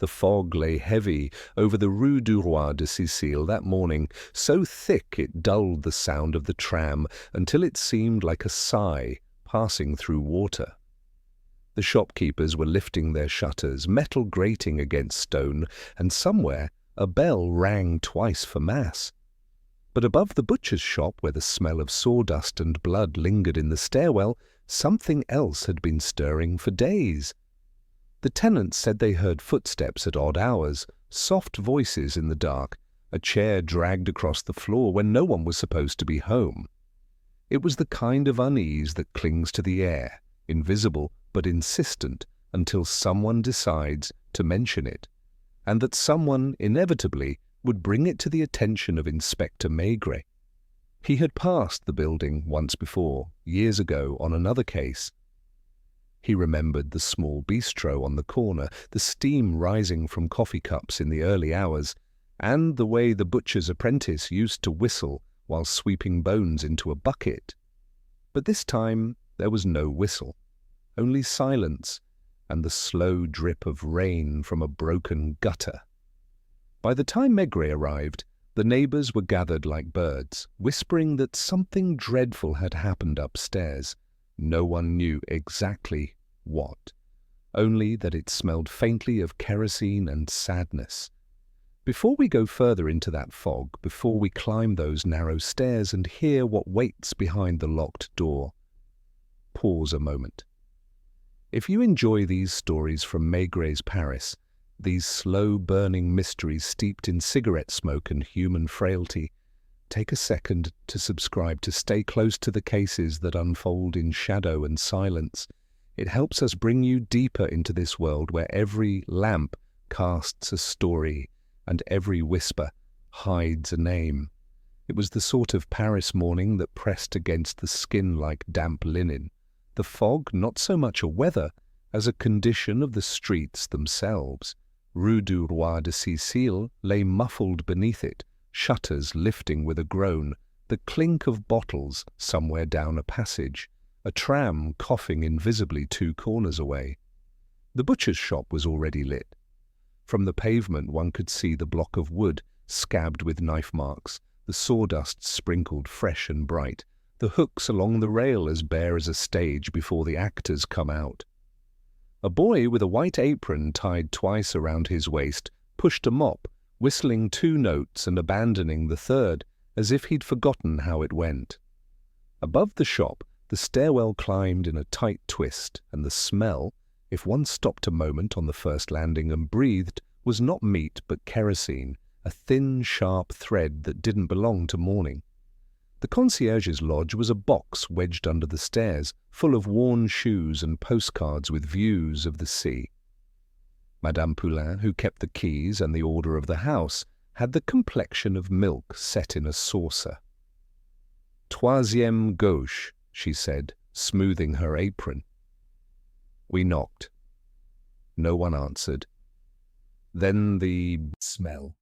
The fog lay heavy over the Rue du Roi de Sicile that morning, so thick it dulled the sound of the tram until it seemed like a sigh passing through water. The shopkeepers were lifting their shutters, metal grating against stone, and somewhere a bell rang twice for mass. But above the butcher's shop, where the smell of sawdust and blood lingered in the stairwell, something else had been stirring for days. The tenants said they heard footsteps at odd hours, soft voices in the dark, a chair dragged across the floor when no one was supposed to be home. It was the kind of unease that clings to the air, invisible but insistent until someone decides to mention it, and that someone, inevitably, would bring it to the attention of Inspector Maigret. He had passed the building once before, years ago, on another case. He remembered the small bistro on the corner, the steam rising from coffee cups in the early hours, and the way the butcher's apprentice used to whistle while sweeping bones into a bucket. But this time there was no whistle, only silence and the slow drip of rain from a broken gutter. By the time Maigret arrived, the neighbors were gathered like birds, whispering that something dreadful had happened upstairs. No one knew exactly what, only that it smelled faintly of kerosene and sadness. Before we go further into that fog, before we climb those narrow stairs and hear what waits behind the locked door, pause a moment. If you enjoy these stories from Maigret's Paris, these slow-burning mysteries steeped in cigarette smoke and human frailty, take a second to subscribe to stay close to the cases that unfold in shadow and silence. It helps us bring you deeper into this world where every lamp casts a story and every whisper hides a name. It was the sort of Paris morning that pressed against the skin like damp linen. The fog not so much a weather as a condition of the streets themselves. Rue du Roi de Sicile lay muffled beneath it, shutters lifting with a groan, the clink of bottles somewhere down a passage, a tram coughing invisibly 2 corners away. The butcher's shop was already lit. From the pavement one could see the block of wood, scabbed with knife marks, the sawdust sprinkled fresh and bright, the hooks along the rail as bare as a stage before the actors come out. A boy with a white apron tied twice around his waist pushed a mop, whistling 2 notes and abandoning the third, as if he'd forgotten how it went. Above the shop, the stairwell climbed in a tight twist, and the smell, if one stopped a moment on the first landing and breathed, was not meat but kerosene, a thin, sharp thread that didn't belong to morning. The concierge's lodge was a box wedged under the stairs, full of worn shoes and postcards with views of the sea. Madame Poulain, who kept the keys and the order of the house, had the complexion of milk set in a saucer. "Troisième gauche," she said, smoothing her apron. We knocked. No one answered. Then the smell.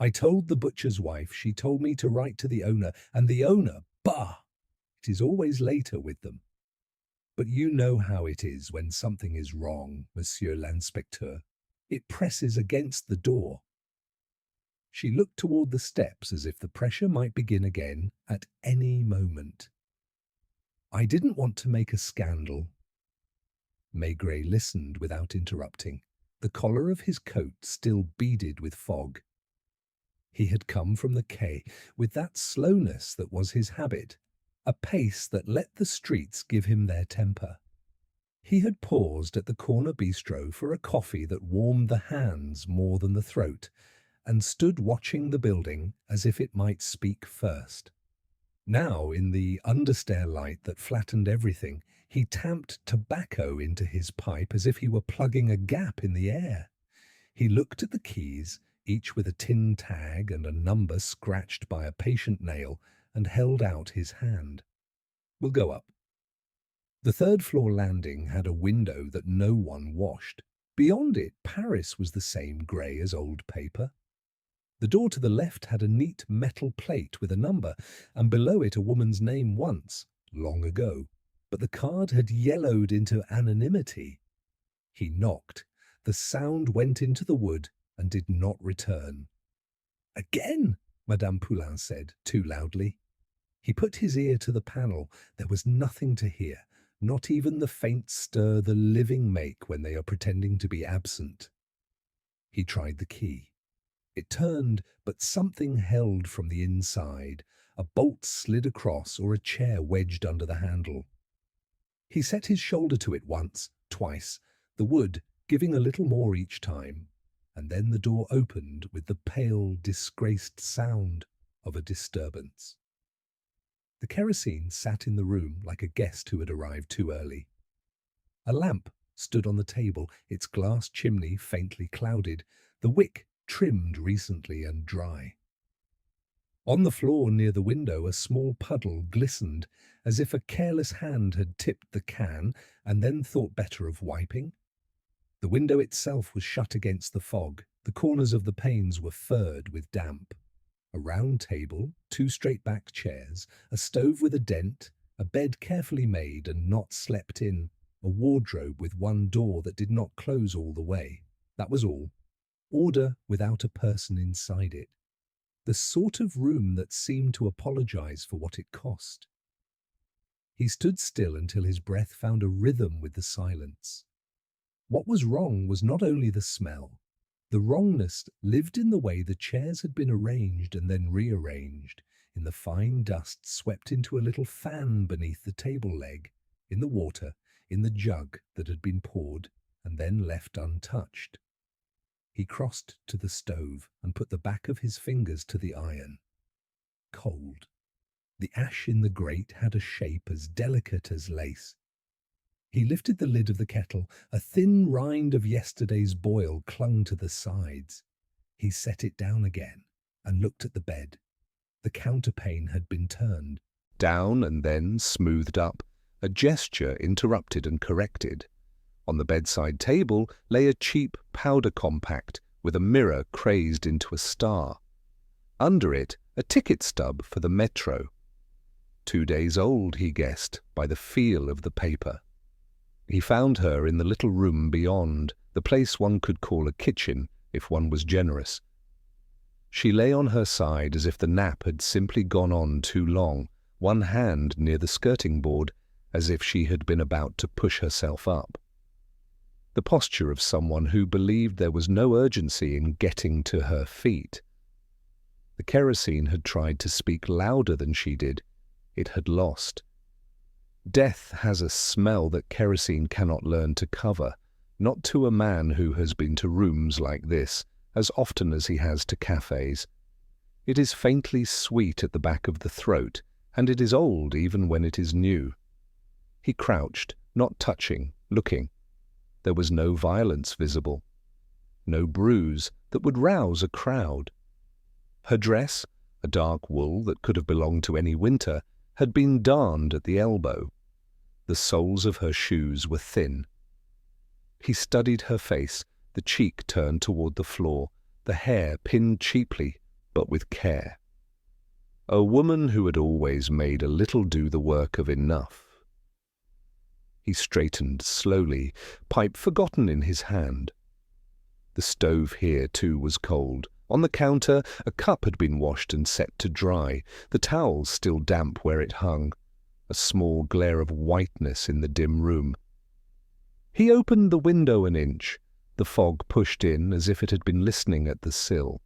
I told the butcher's wife, she told me to write to the owner, and the owner, bah! It is always later with them. But you know how it is when something is wrong, Monsieur l'Inspecteur. It presses against the door. She looked toward the steps as if the pressure might begin again at any moment. I didn't want to make a scandal. Maigret listened without interrupting, the collar of his coat still beaded with fog. He had come from the quay with that slowness that was his habit, a pace that let the streets give him their temper. He had paused at the corner bistro for a coffee that warmed the hands more than the throat, and stood watching the building as if it might speak first. Now, in the understair light that flattened everything, he tamped tobacco into his pipe as if he were plugging a gap in the air. He looked at the keys, each with a tin tag and a number scratched by a patient nail, and held out his hand. We'll go up. The third-floor landing had a window that no one washed. Beyond it, Paris was the same grey as old paper. The door to the left had a neat metal plate with a number, and below it a woman's name once, long ago. But the card had yellowed into anonymity. He knocked. The sound went into the wood and did not return. "Again," Madame Poulain said, too loudly. He put his ear to the panel. There was nothing to hear, not even the faint stir the living make when they are pretending to be absent. He tried the key. It turned, but something held from the inside. A bolt slid across or a chair wedged under the handle. He set his shoulder to it once, twice, the wood giving a little more each time, and then the door opened with the pale, disgraced sound of a disturbance. The kerosene sat in the room like a guest who had arrived too early. A lamp stood on the table, its glass chimney faintly clouded, the wick trimmed recently and dry. On the floor near the window a small puddle glistened, as if a careless hand had tipped the can and then thought better of wiping. The window itself was shut against the fog. The corners of the panes were furred with damp. A round table, 2 straight-backed chairs, a stove with a dent, a bed carefully made and not slept in, a wardrobe with one door that did not close all the way. That was all. Order without a person inside it. The sort of room that seemed to apologize for what it cost. He stood still until his breath found a rhythm with the silence. What was wrong was not only the smell. The wrongness lived in the way the chairs had been arranged and then rearranged, in the fine dust swept into a little fan beneath the table leg, in the water, in the jug that had been poured and then left untouched. He crossed to the stove and put the back of his fingers to the iron. Cold. The ash in the grate had a shape as delicate as lace. He lifted the lid of the kettle. A thin rind of yesterday's boil clung to the sides. He set it down again and looked at the bed. The counterpane had been turned down and then smoothed up, a gesture interrupted and corrected. On the bedside table lay a cheap powder compact with a mirror crazed into a star. Under it, a ticket stub for the metro. 2 days old, he guessed, by the feel of the paper. He found her in the little room beyond, the place one could call a kitchen if one was generous. She lay on her side as if the nap had simply gone on too long, one hand near the skirting board, as if she had been about to push herself up. The posture of someone who believed there was no urgency in getting to her feet. The kerosene had tried to speak louder than she did. It had lost. Death has a smell that kerosene cannot learn to cover, not to a man who has been to rooms like this as often as he has to cafes. It is faintly sweet at the back of the throat, and it is old even when it is new. He crouched, not touching, looking. There was no violence visible, no bruise that would rouse a crowd. Her dress, a dark wool that could have belonged to any winter, had been darned at the elbow. The soles of her shoes were thin. He studied her face, the cheek turned toward the floor, the hair pinned cheaply, but with care. A woman who had always made a little do the work of enough. He straightened slowly, pipe forgotten in his hand. The stove here, too, was cold. On the counter, a cup had been washed and set to dry, the towel still damp where it hung, a small glare of whiteness in the dim room. He opened the window an inch. The fog pushed in as if it had been listening at the sill.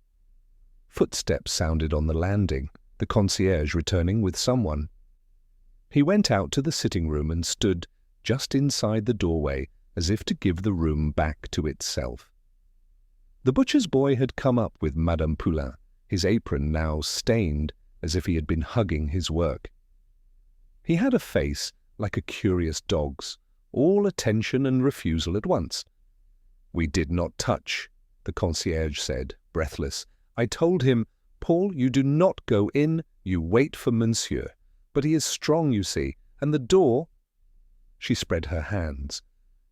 Footsteps sounded on the landing, the concierge returning with someone. He went out to the sitting room and stood just inside the doorway, as if to give the room back to itself. The butcher's boy had come up with Madame Poulain, his apron now stained, as if he had been hugging his work. He had a face like a curious dog's, all attention and refusal at once. "We did not touch," the concierge said, breathless. "I told him, 'Paul, you do not go in, you wait for monsieur. But he is strong, you see, and the door—'" She spread her hands.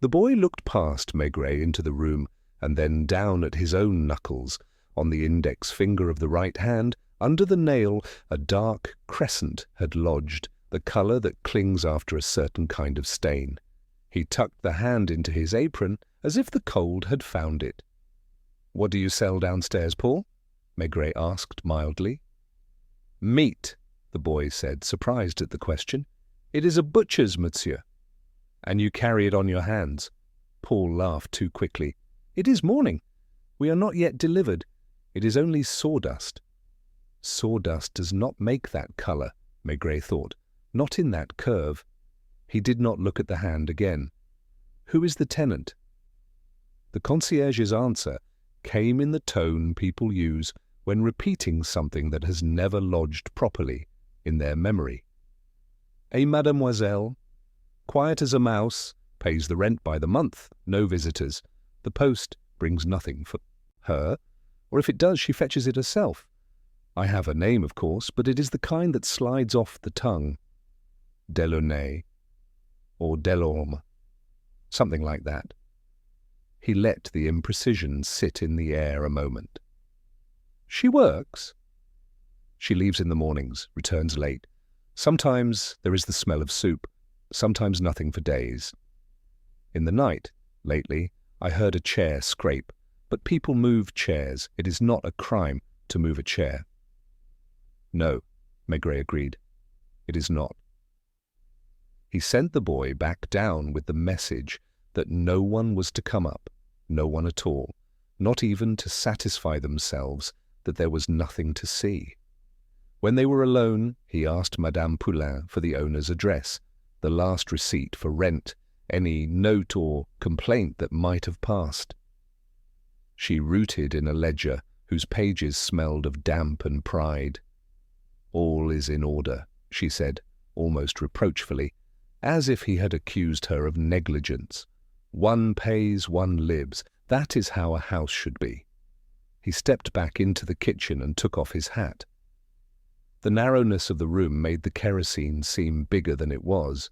The boy looked past Maigret into the room, and then down at his own knuckles. On the index finger of the right hand, under the nail, a dark crescent had lodged, the colour that clings after a certain kind of stain. He tucked the hand into his apron as if the cold had found it. "What do you sell downstairs, Paul?" Maigret asked mildly. "Meat," the boy said, surprised at the question. "It is a butcher's, monsieur." "And you carry it on your hands?" Paul laughed too quickly. "It is morning. We are not yet delivered. It is only sawdust." Sawdust does not make that colour, Maigret thought, not in that curve. He did not look at the hand again. "Who is the tenant?" The concierge's answer came in the tone people use when repeating something that has never lodged properly in their memory. "A mademoiselle, quiet as a mouse, pays the rent by the month, no visitors. The post brings nothing for her, or if it does, she fetches it herself. I have her name, of course, but it is the kind that slides off the tongue. Delaunay, or Delorme, something like that." He let the imprecision sit in the air a moment. "She works?" "She leaves in the mornings, returns late. Sometimes there is the smell of soup, sometimes nothing for days. In the night, lately, I heard a chair scrape, but people move chairs. It is not a crime to move a chair." "No," Maigret agreed. "It is not." He sent the boy back down with the message that no one was to come up, no one at all, not even to satisfy themselves that there was nothing to see. When they were alone, he asked Madame Poulain for the owner's address, the last receipt for rent, any note or complaint that might have passed. She rooted in a ledger whose pages smelled of damp and pride. "All is in order," she said, almost reproachfully, as if he had accused her of negligence. "One pays, one lives. That is how a house should be." He stepped back into the kitchen and took off his hat. The narrowness of the room made the kerosene seem bigger than it was.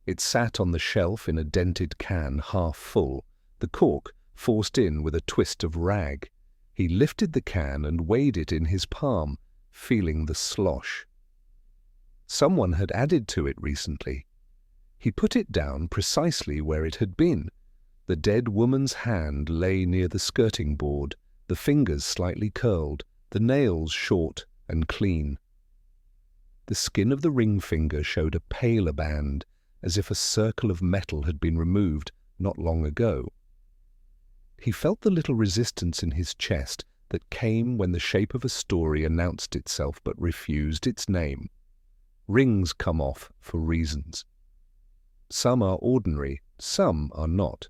It sat on the shelf in a dented can half full, the cork forced in with a twist of rag. He lifted the can and weighed it in his palm, feeling the slosh. Someone had added to it recently. He put it down precisely where it had been. The dead woman's hand lay near the skirting board, the fingers slightly curled, the nails short and clean. The skin of the ring finger showed a paler band, as if a circle of metal had been removed not long ago. He felt the little resistance in his chest that came when the shape of a story announced itself but refused its name. Rings come off for reasons. Some are ordinary, some are not.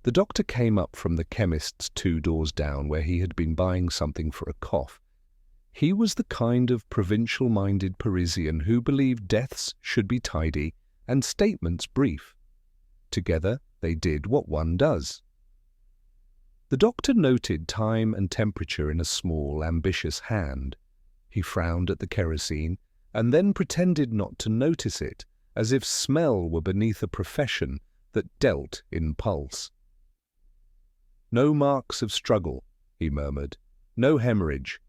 The doctor came up from the chemist's 2 doors down where he had been buying something for a cough. He was the kind of provincial-minded Parisian who believed deaths should be tidy and statements brief. Together they did what one does. The doctor noted time and temperature in a small, ambitious hand. He frowned at the kerosene and then pretended not to notice it, as if smell were beneath a profession that dealt in pulse. "No marks of struggle," he murmured. "No hemorrhage.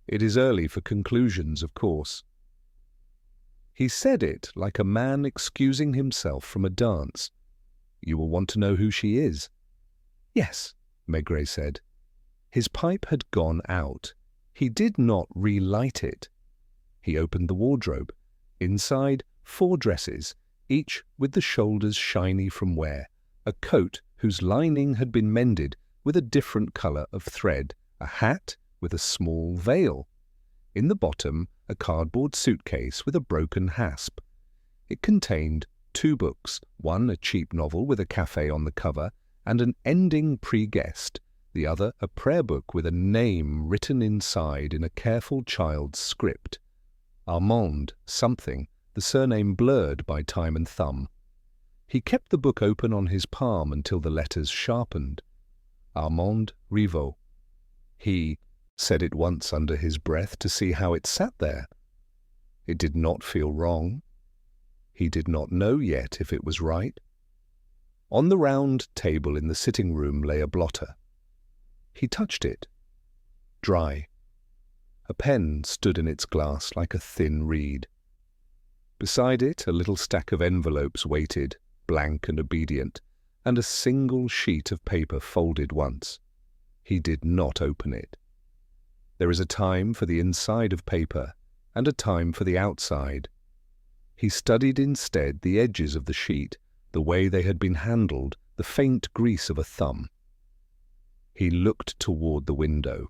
It is early for conclusions, of course." He said it like a man excusing himself from a dance. "You will want to know who she is." "Yes," Maigret said. His pipe had gone out. He did not relight it. He opened the wardrobe. Inside, 4 dresses, each with the shoulders shiny from wear, a coat whose lining had been mended with a different colour of thread, a hat with a small veil. In the bottom, a cardboard suitcase with a broken hasp. It contained 2 books, one a cheap novel with a café on the cover and an ending pre-guessed, the other a prayer book with a name written inside in a careful child's script. Armand something, the surname blurred by time and thumb. He kept the book open on his palm until the letters sharpened. Armand Rivaux. He said it once under his breath to see how it sat there. It did not feel wrong. He did not know yet if it was right. On the round table in the sitting room lay a blotter. He touched it. Dry. A pen stood in its glass like a thin reed. Beside it, a little stack of envelopes waited, blank and obedient, and a single sheet of paper folded once. He did not open it. There is a time for the inside of paper and a time for the outside. He studied instead the edges of the sheet, the way they had been handled, the faint grease of a thumb. He looked toward the window.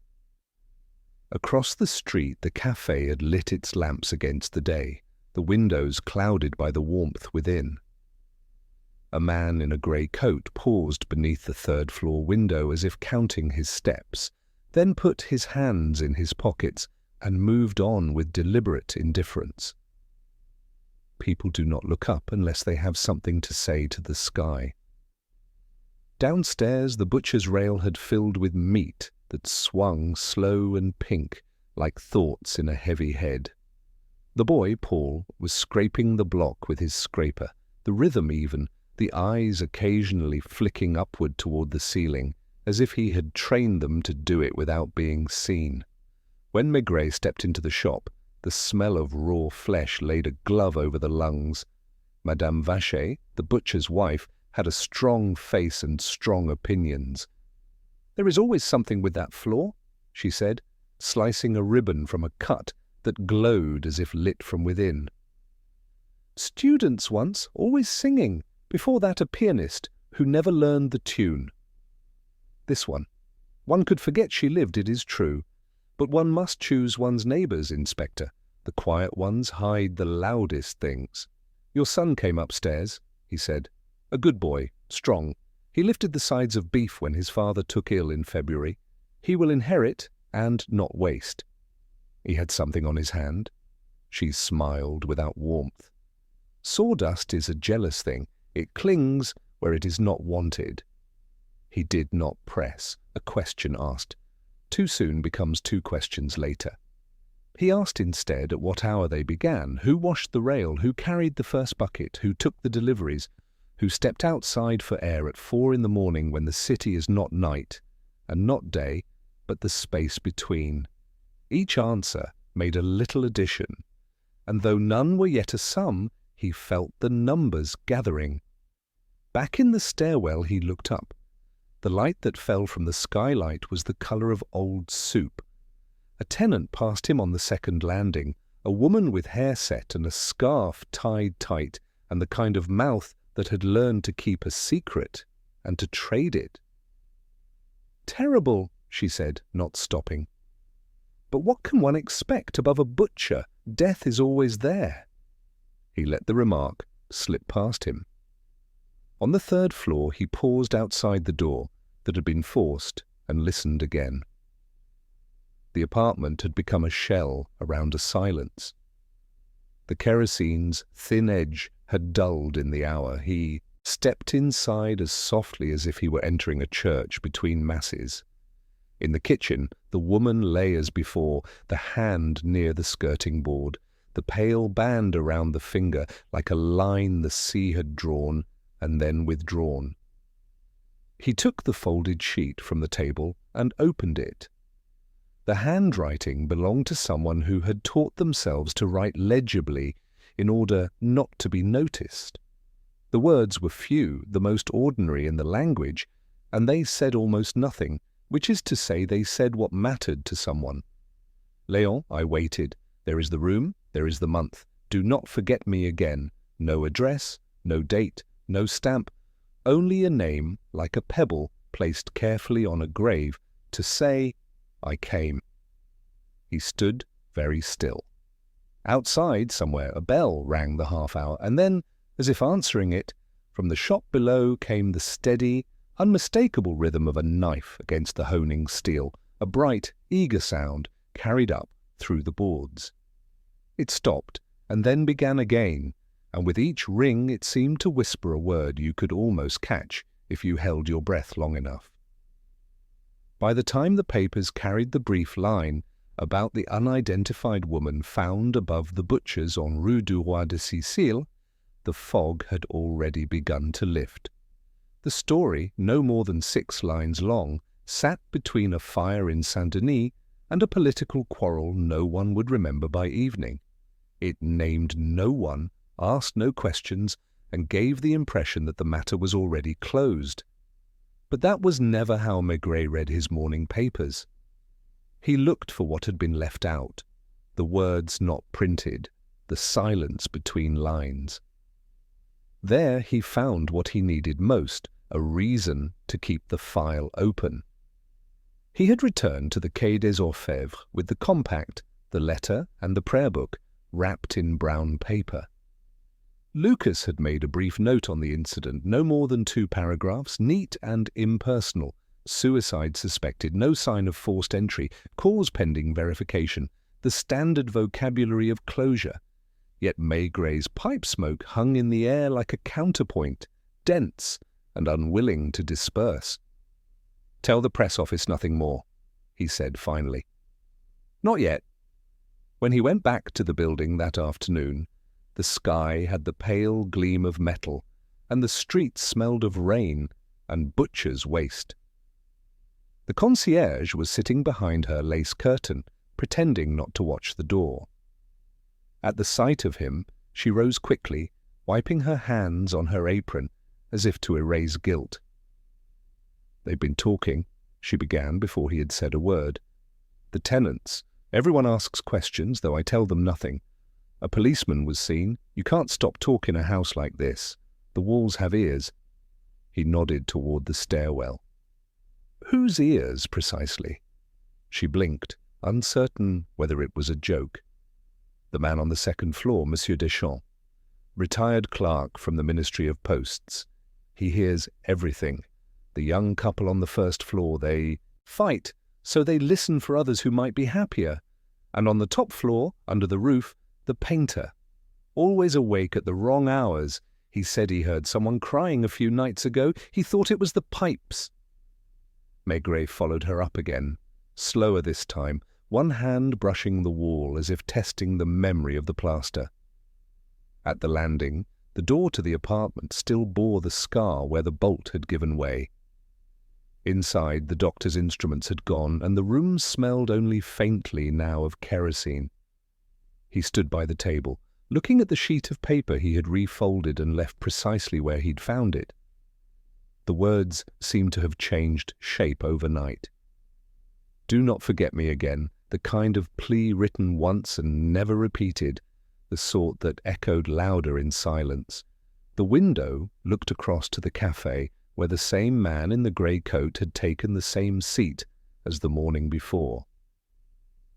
Across the street the café had lit its lamps against the day, the windows clouded by the warmth within. A man in a grey coat paused beneath the third-floor window as if counting his steps, then put his hands in his pockets and moved on with deliberate indifference. People do not look up unless they have something to say to the sky. Downstairs the butcher's rail had filled with meat that swung slow and pink like thoughts in a heavy head. The boy, Paul, was scraping the block with his scraper, the rhythm even, the eyes occasionally flicking upward toward the ceiling, as if he had trained them to do it without being seen. When Maigret stepped into the shop, the smell of raw flesh laid a glove over the lungs. Madame Vacher, the butcher's wife, had a strong face and strong opinions. "There is always something with that floor," she said, slicing a ribbon from a cut that glowed as if lit from within. "Students once, always singing, before that a pianist who never learned the tune. This one. One could forget she lived, it is true, but one must choose one's neighbours, Inspector. The quiet ones hide the loudest things. Your son came upstairs," he said. "A good boy, strong. He lifted the sides of beef when his father took ill in February. He will inherit and not waste." He had something on his hand. She smiled without warmth. Sawdust is a jealous thing. It clings where it is not wanted. He did not press. A question asked too soon becomes two questions later. He asked instead at what hour they began, who washed the rail, who carried the first bucket, who took the deliveries, who stepped outside for air at 4 in the morning when the city is not night and not day, but the space between. Each answer made a little addition, and though none were yet a sum, he felt the numbers gathering. Back in the stairwell he looked up. The light that fell from the skylight was the colour of old soup. A tenant passed him on the second landing, a woman with hair set and a scarf tied tight, and the kind of mouth that had learned to keep a secret and to trade it. "Terrible," she said, not stopping. "But what can one expect above a butcher? Death is always there." He let the remark slip past him. On the third floor he paused outside the door that had been forced and listened again. The apartment had become a shell around a silence. The kerosene's thin edge had dulled in the hour. He stepped inside as softly as if he were entering a church between masses. In the kitchen, the woman lay as before, the hand near the skirting board, the pale band around the finger like a line the sea had drawn and then withdrawn. He took the folded sheet from the table and opened it. The handwriting belonged to someone who had taught themselves to write legibly in order not to be noticed. The words were few, the most ordinary in the language, and they said almost nothing, which is to say they said what mattered to someone. "Léon, I waited. There is the room, there is the month. Do not forget me again. No address, no date, no stamp, only a name like a pebble placed carefully on a grave to say, I came." He stood very still. Outside, somewhere, a bell rang the half-hour, and then, as if answering it, from the shop below came the steady, unmistakable rhythm of a knife against the honing steel, a bright, eager sound carried up through the boards. It stopped, and then began again, and with each ring it seemed to whisper a word you could almost catch if you held your breath long enough. By the time the papers carried the brief line about the unidentified woman found above the butcher's on Rue du Roi de Sicile, the fog had already begun to lift. The story, no more than 6 lines long, sat between a fire in Saint-Denis and a political quarrel no one would remember by evening. It named no one, asked no questions, and gave the impression that the matter was already closed. But that was never how Maigret read his morning papers. He looked for what had been left out, the words not printed, the silence between lines. There he found what he needed most, a reason to keep the file open. He had returned to the Quai des Orfèvres with the compact, the letter, and the prayer book, wrapped in brown paper. Lucas had made a brief note on the incident, no more than 2 paragraphs, neat and impersonal. Suicide suspected, no sign of forced entry, cause pending verification, the standard vocabulary of closure. Yet Maigret's pipe smoke hung in the air like a counterpoint, dense and unwilling to disperse. "Tell the press office nothing more," he said finally. "Not yet." When he went back to the building that afternoon, the sky had the pale gleam of metal, and the streets smelled of rain and butcher's waste. The concierge was sitting behind her lace curtain, pretending not to watch the door. At the sight of him, she rose quickly, wiping her hands on her apron, as if to erase guilt. "They've been talking," she began before he had said a word. "The tenants. Everyone asks questions, though I tell them nothing. A policeman was seen. You can't stop talk in a house like this. The walls have ears." He nodded toward the stairwell. "Whose ears, precisely?" She blinked, uncertain whether it was a joke. "The man on the second floor, Monsieur Deschamps. Retired clerk from the Ministry of Posts. He hears everything. The young couple on the first floor, they fight, so they listen for others who might be happier. And on the top floor, under the roof, the painter. Always awake at the wrong hours. He said he heard someone crying a few nights ago. He thought it was the pipes." Maigret followed her up again, slower this time, one hand brushing the wall as if testing the memory of the plaster. At the landing, the door to the apartment still bore the scar where the bolt had given way. Inside, the doctor's instruments had gone, and the room smelled only faintly now of kerosene. He stood by the table, looking at the sheet of paper he had refolded and left precisely where he'd found it. The words seemed to have changed shape overnight. "Do not forget me again," the kind of plea written once and never repeated, the sort that echoed louder in silence. The window looked across to the café, where the same man in the grey coat had taken the same seat as the morning before.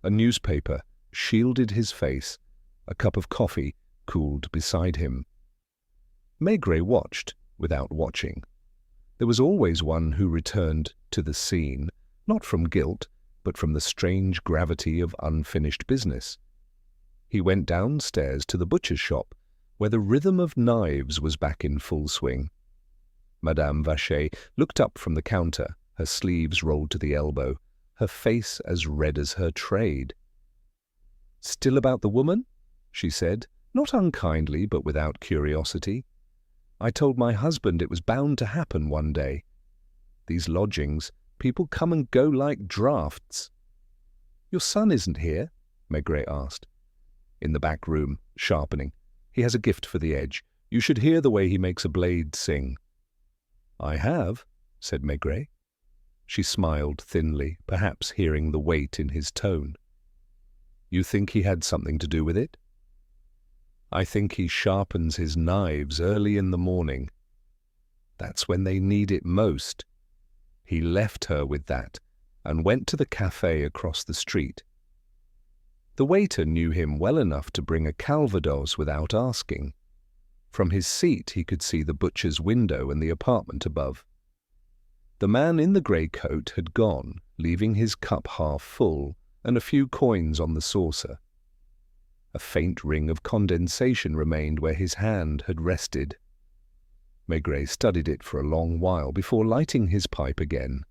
A newspaper shielded his face. A cup of coffee cooled beside him. Maigret watched without watching. There was always one who returned to the scene, not from guilt, but from the strange gravity of unfinished business. He went downstairs to the butcher's shop, where the rhythm of knives was back in full swing. Madame Vacher looked up from the counter, her sleeves rolled to the elbow, her face as red as her trade. "Still about the woman?" she said, not unkindly but without curiosity. "I told my husband it was bound to happen one day. These lodgings, people come and go like drafts." "Your son isn't here?" Maigret asked. "In the back room, sharpening. He has a gift for the edge. You should hear the way he makes a blade sing." "I have," said Maigret. She smiled thinly, perhaps hearing the weight in his tone. "You think he had something to do with it?" "I think he sharpens his knives early in the morning. That's when they need it most." He left her with that and went to the café across the street. The waiter knew him well enough to bring a calvados without asking. From his seat he could see the butcher's window and the apartment above. The man in the grey coat had gone, leaving his cup half full and a few coins on the saucer. A faint ring of condensation remained where his hand had rested. Maigret studied it for a long while before lighting his pipe again.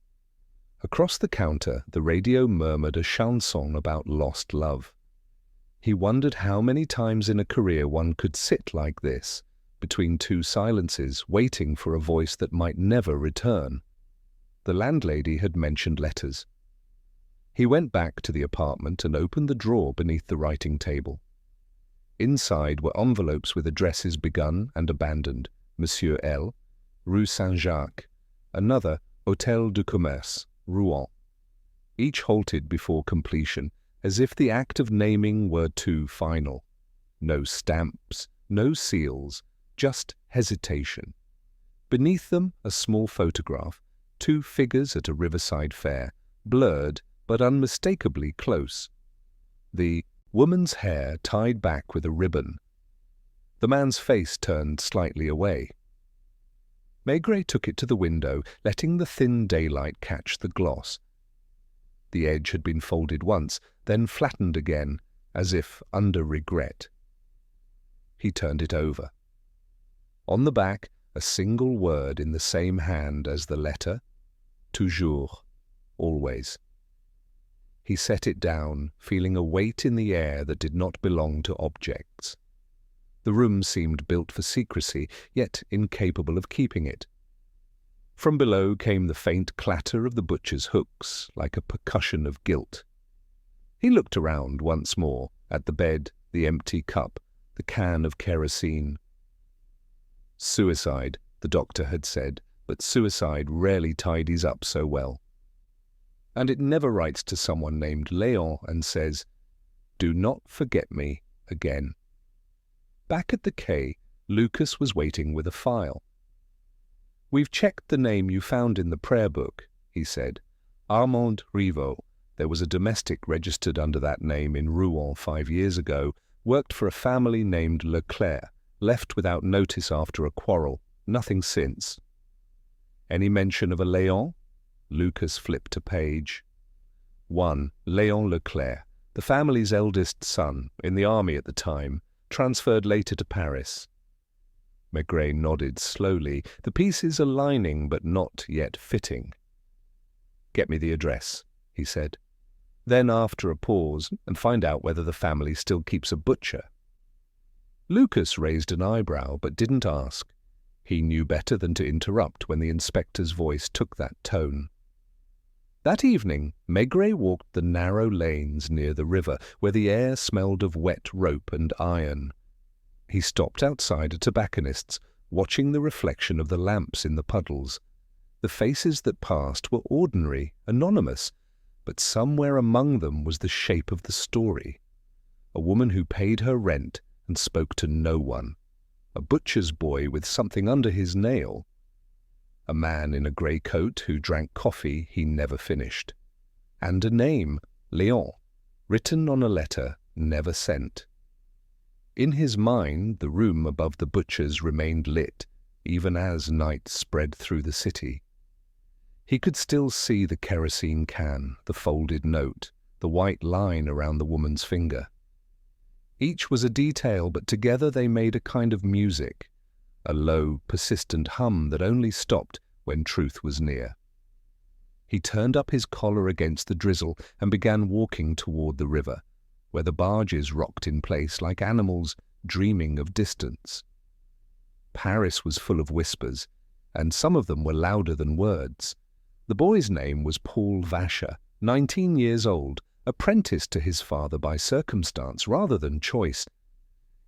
Across the counter, the radio murmured a chanson about lost love. He wondered how many times in a career one could sit like this, between two silences, waiting for a voice that might never return. The landlady had mentioned letters. He went back to the apartment and opened the drawer beneath the writing table. Inside were envelopes with addresses begun and abandoned, Monsieur L., Rue Saint-Jacques, another Hôtel du Commerce, Rouen. Each halted before completion, as if the act of naming were too final. No stamps, no seals, just hesitation. Beneath them a small photograph, two figures at a riverside fair, blurred but unmistakably close. The woman's hair tied back with a ribbon. The man's face turned slightly away. Maigret took it to the window, letting the thin daylight catch the gloss. The edge had been folded once, then flattened again, as if under regret. He turned it over. On the back, a single word in the same hand as the letter, toujours, always. He set it down, feeling a weight in the air that did not belong to objects. The room seemed built for secrecy, yet incapable of keeping it. From below came the faint clatter of the butcher's hooks, like a percussion of guilt. He looked around once more, at the bed, the empty cup, the can of kerosene. Suicide, the doctor had said, but suicide rarely tidies up so well. And it never writes to someone named Léon and says, "Do not forget me again." Back at the quay, Lucas was waiting with a file. "We've checked the name you found in the prayer book," he said. "Armand Rivaux. There was a domestic registered under that name in Rouen 5 years ago, worked for a family named Leclerc, left without notice after a quarrel, nothing since." "Any mention of a Léon?" Lucas flipped a page. "One, Léon Leclerc, the family's eldest son, in the army at the time, transferred later to Paris." Maigret nodded slowly, the pieces aligning but not yet fitting. "Get me the address," he said. Then, after a pause, "and find out whether the family still keeps a butcher." Lucas raised an eyebrow, but didn't ask. He knew better than to interrupt when the inspector's voice took that tone. That evening, Maigret walked the narrow lanes near the river, where the air smelled of wet rope and iron. He stopped outside a tobacconist's, watching the reflection of the lamps in the puddles. The faces that passed were ordinary, anonymous, but somewhere among them was the shape of the story. A woman who paid her rent and spoke to no one. A butcher's boy with something under his nail. A man in a grey coat who drank coffee he never finished. And a name, Léon, written on a letter never sent. In his mind, the room above the butcher's remained lit, even as night spread through the city. He could still see the kerosene can, the folded note, the white line around the woman's finger. Each was a detail, but together they made a kind of music, a low, persistent hum that only stopped when truth was near. He turned up his collar against the drizzle and began walking toward the river, where the barges rocked in place like animals dreaming of distance. Paris was full of whispers, and some of them were louder than words. The boy's name was Paul Vacher, 19 years old, apprenticed to his father by circumstance rather than choice.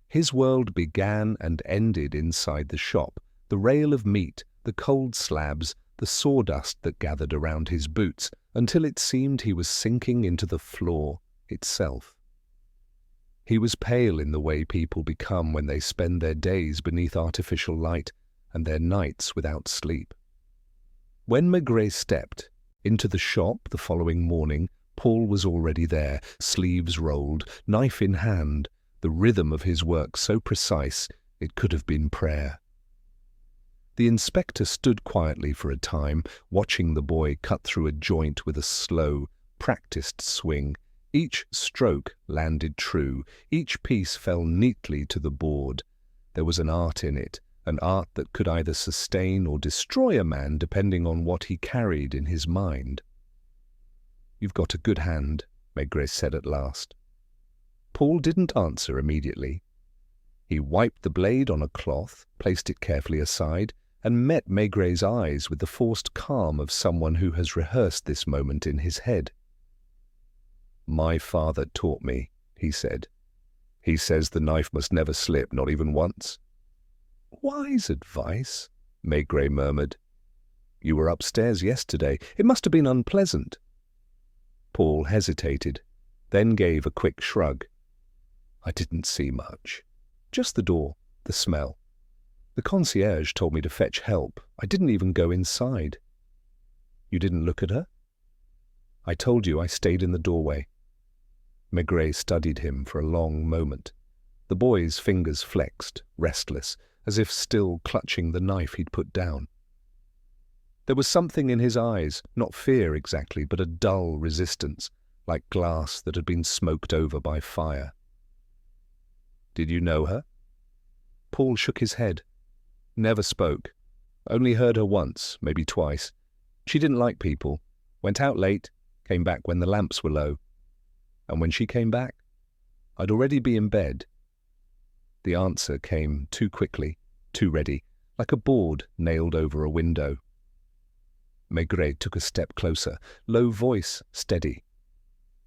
His world began and ended inside the shop, the rail of meat, the cold slabs, the sawdust that gathered around his boots, until it seemed he was sinking into the floor itself. He was pale in the way people become when they spend their days beneath artificial light and their nights without sleep. When Maigret stepped into the shop the following morning, Paul was already there, sleeves rolled, knife in hand, the rhythm of his work so precise it could have been prayer. The inspector stood quietly for a time, watching the boy cut through a joint with a slow, practiced swing. Each stroke landed true, each piece fell neatly to the board. There was an art in it, an art that could either sustain or destroy a man depending on what he carried in his mind. "You've got a good hand," Maigret said at last. Paul didn't answer immediately. He wiped the blade on a cloth, placed it carefully aside, and met Maigret's eyes with the forced calm of someone who has rehearsed this moment in his head. "My father taught me," he said. "He says the knife must never slip, not even once." Wise advice, Maigret murmured. You were upstairs yesterday. It must have been unpleasant. Paul hesitated, then gave a quick shrug. I didn't see much. Just the door, the smell. The concierge told me to fetch help. I didn't even go inside. You didn't look at her? I told you I stayed in the doorway. Maigret studied him for a long moment. The boy's fingers flexed, restless, as if still clutching the knife he'd put down. There was something in his eyes, not fear exactly, but a dull resistance, like glass that had been smoked over by fire. Did you know her? Paul shook his head. Never spoke. Only heard her once, maybe twice. She didn't like people. Went out late, came back when the lamps were low. And when she came back, I'd already be in bed. The answer came too quickly, too ready, like a board nailed over a window. Maigret took a step closer, low voice, steady.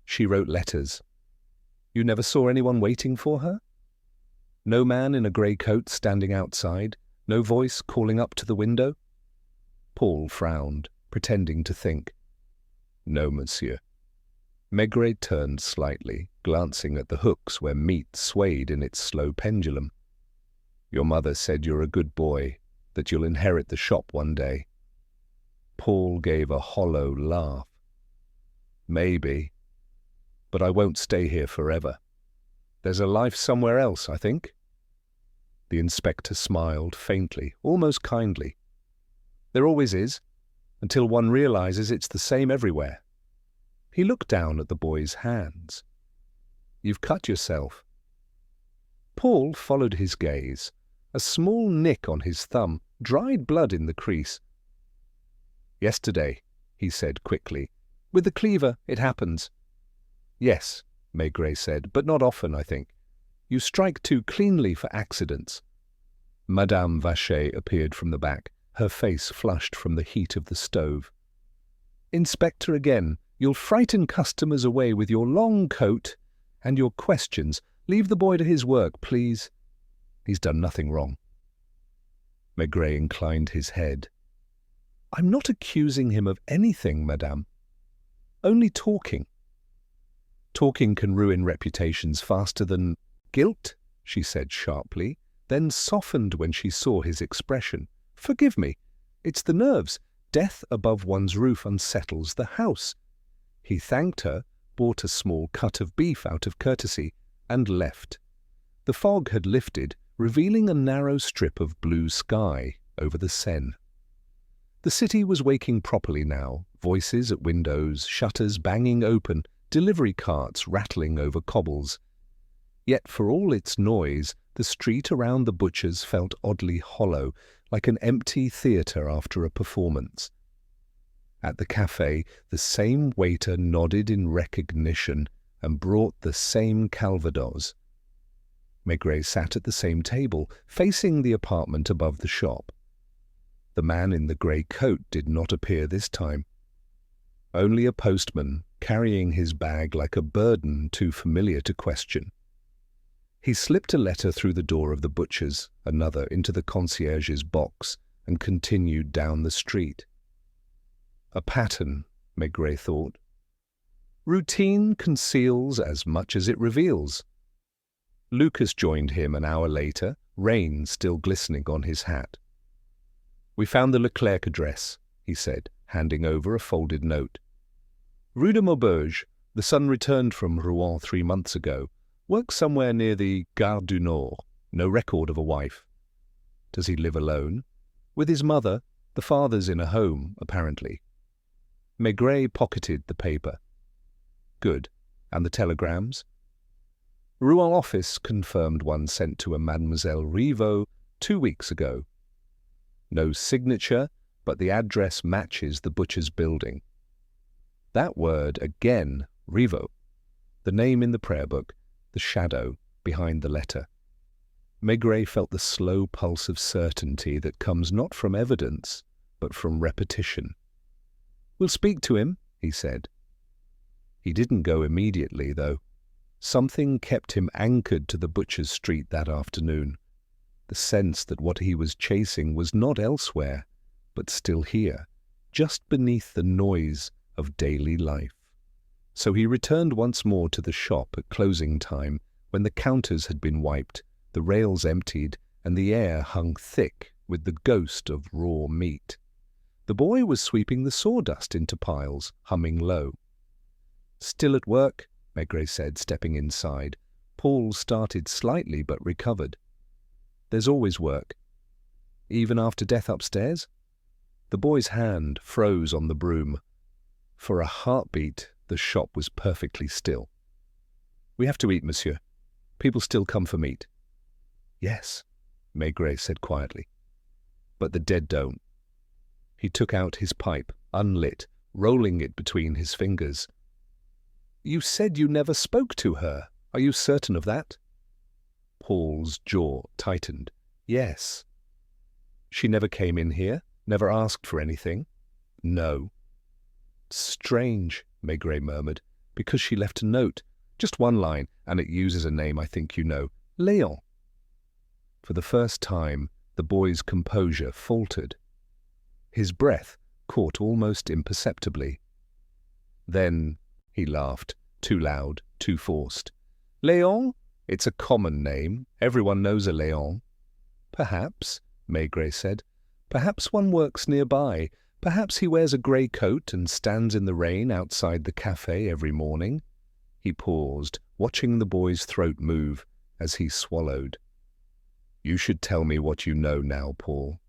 She wrote letters. You never saw anyone waiting for her? No man in a grey coat standing outside? No voice calling up to the window? Paul frowned, pretending to think. No, monsieur. Maigret turned slightly, glancing at the hooks where meat swayed in its slow pendulum. Your mother said you're a good boy, that you'll inherit the shop one day. Paul gave a hollow laugh. Maybe. But I won't stay here forever. There's a life somewhere else, I think. The inspector smiled faintly, almost kindly. There always is, until one realizes it's the same everywhere. He looked down at the boy's hands. You've cut yourself. Paul followed his gaze. A small nick on his thumb, dried blood in the crease. Yesterday, he said quickly. With the cleaver, it happens. Yes, Maigret said, but not often, I think. You strike too cleanly for accidents. Madame Vacher appeared from the back, her face flushed from the heat of the stove. Inspector again, you'll frighten customers away with your long coat and your questions. Leave the boy to his work, please. He's done nothing wrong. Maigret inclined his head. I'm not accusing him of anything, madame. Only talking. Talking can ruin reputations faster than guilt, she said sharply, then softened when she saw his expression. Forgive me. It's the nerves. Death above one's roof unsettles the house. He thanked her, bought a small cut of beef out of courtesy, and left. The fog had lifted, revealing a narrow strip of blue sky over the Seine. The city was waking properly now, voices at windows, shutters banging open, delivery carts rattling over cobbles. Yet for all its noise, the street around the butcher's felt oddly hollow, like an empty theatre after a performance. At the café, the same waiter nodded in recognition and brought the same calvados. Maigret sat at the same table, facing the apartment above the shop. The man in the grey coat did not appear this time. Only a postman, carrying his bag like a burden too familiar to question. He slipped a letter through the door of the butcher's, another into the concierge's box, and continued down the street. A pattern, Maigret thought. Routine conceals as much as it reveals. Lucas joined him an hour later, rain still glistening on his hat. We found the Leclerc address, he said, handing over a folded note. Rue de Maubeuge, the son returned from Rouen 3 months ago. Works somewhere near the Gare du Nord. No record of a wife. Does he live alone? With his mother. The father's in a home, apparently. Maigret pocketed the paper. Good. And the telegrams? Rouen office confirmed one sent to a Mademoiselle Rivaux 2 weeks ago. No signature, but the address matches the butcher's building. That word again, Rivaux. The name in the prayer book, the shadow behind the letter. Maigret felt the slow pulse of certainty that comes not from evidence, but from repetition. We'll speak to him, he said. He didn't go immediately, though. Something kept him anchored to the butcher's street that afternoon. the sense that what he was chasing was not elsewhere, but still here, just beneath the noise of daily life. So he returned once more to the shop at closing time, when the counters had been wiped, the rails emptied, and the air hung thick with the ghost of raw meat. The boy was sweeping the sawdust into piles, humming low. "Still at work?" Maigret said, stepping inside. Paul started slightly but recovered. "There's always work." "Even after death upstairs?" The boy's hand froze on the broom. For a heartbeat, the shop was perfectly still. "We have to eat, monsieur. People still come for meat." "Yes," Maigret said quietly. "But the dead don't." He took out his pipe, unlit, rolling it between his fingers. "You said you never spoke to her. Are you certain of that?" Paul's jaw tightened. "Yes." "She never came in here? Never asked for anything?" "No." "Strange," Maigret murmured, "because she left a note. Just one line, and it uses a name I think you know. Léon." For the first time, the boy's composure faltered. His breath caught almost imperceptibly. Then he laughed, too loud, too forced. "Léon? It's a common name. Everyone knows a Léon." "Perhaps," Maigret said. "Perhaps one works nearby. Perhaps he wears a grey coat and stands in the rain outside the café every morning." He paused, watching the boy's throat move as he swallowed. "You should tell me what you know now, Paul,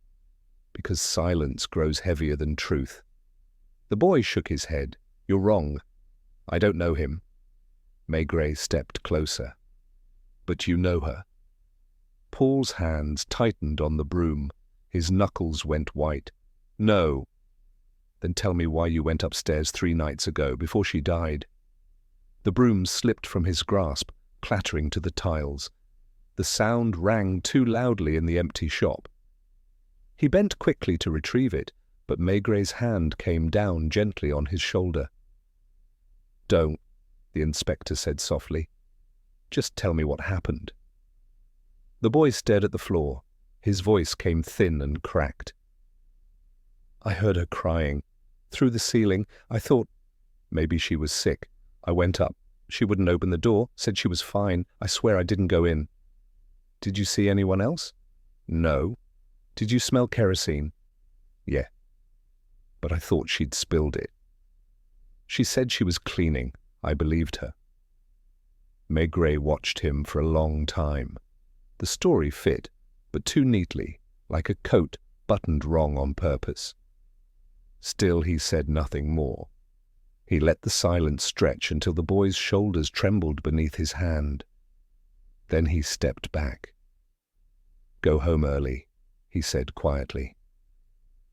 because silence grows heavier than truth." The boy shook his head. "You're wrong. I don't know him." Maigret stepped closer. "But you know her." Paul's hands tightened on the broom. His knuckles went white. "No." "Then tell me why you went upstairs 3 nights ago, before she died." The broom slipped from his grasp, clattering to the tiles. The sound rang too loudly in the empty shop. He bent quickly to retrieve it, but Maigret's hand came down gently on his shoulder. "Don't," the inspector said softly. "Just tell me what happened." The boy stared at the floor. His voice came thin and cracked. "I heard her crying. Through the ceiling. I thought maybe she was sick. I went up. She wouldn't open the door, said she was fine. I swear I didn't go in." "Did you see anyone else?" "No." "Did you smell kerosene?" "Yeah. But I thought she'd spilled it." "She said she was cleaning. I believed her." Maigret watched him for a long time. The story fit, but too neatly, like a coat buttoned wrong on purpose. Still he said nothing more. He let the silence stretch until the boy's shoulders trembled beneath his hand. Then he stepped back. "Go home early," he said quietly.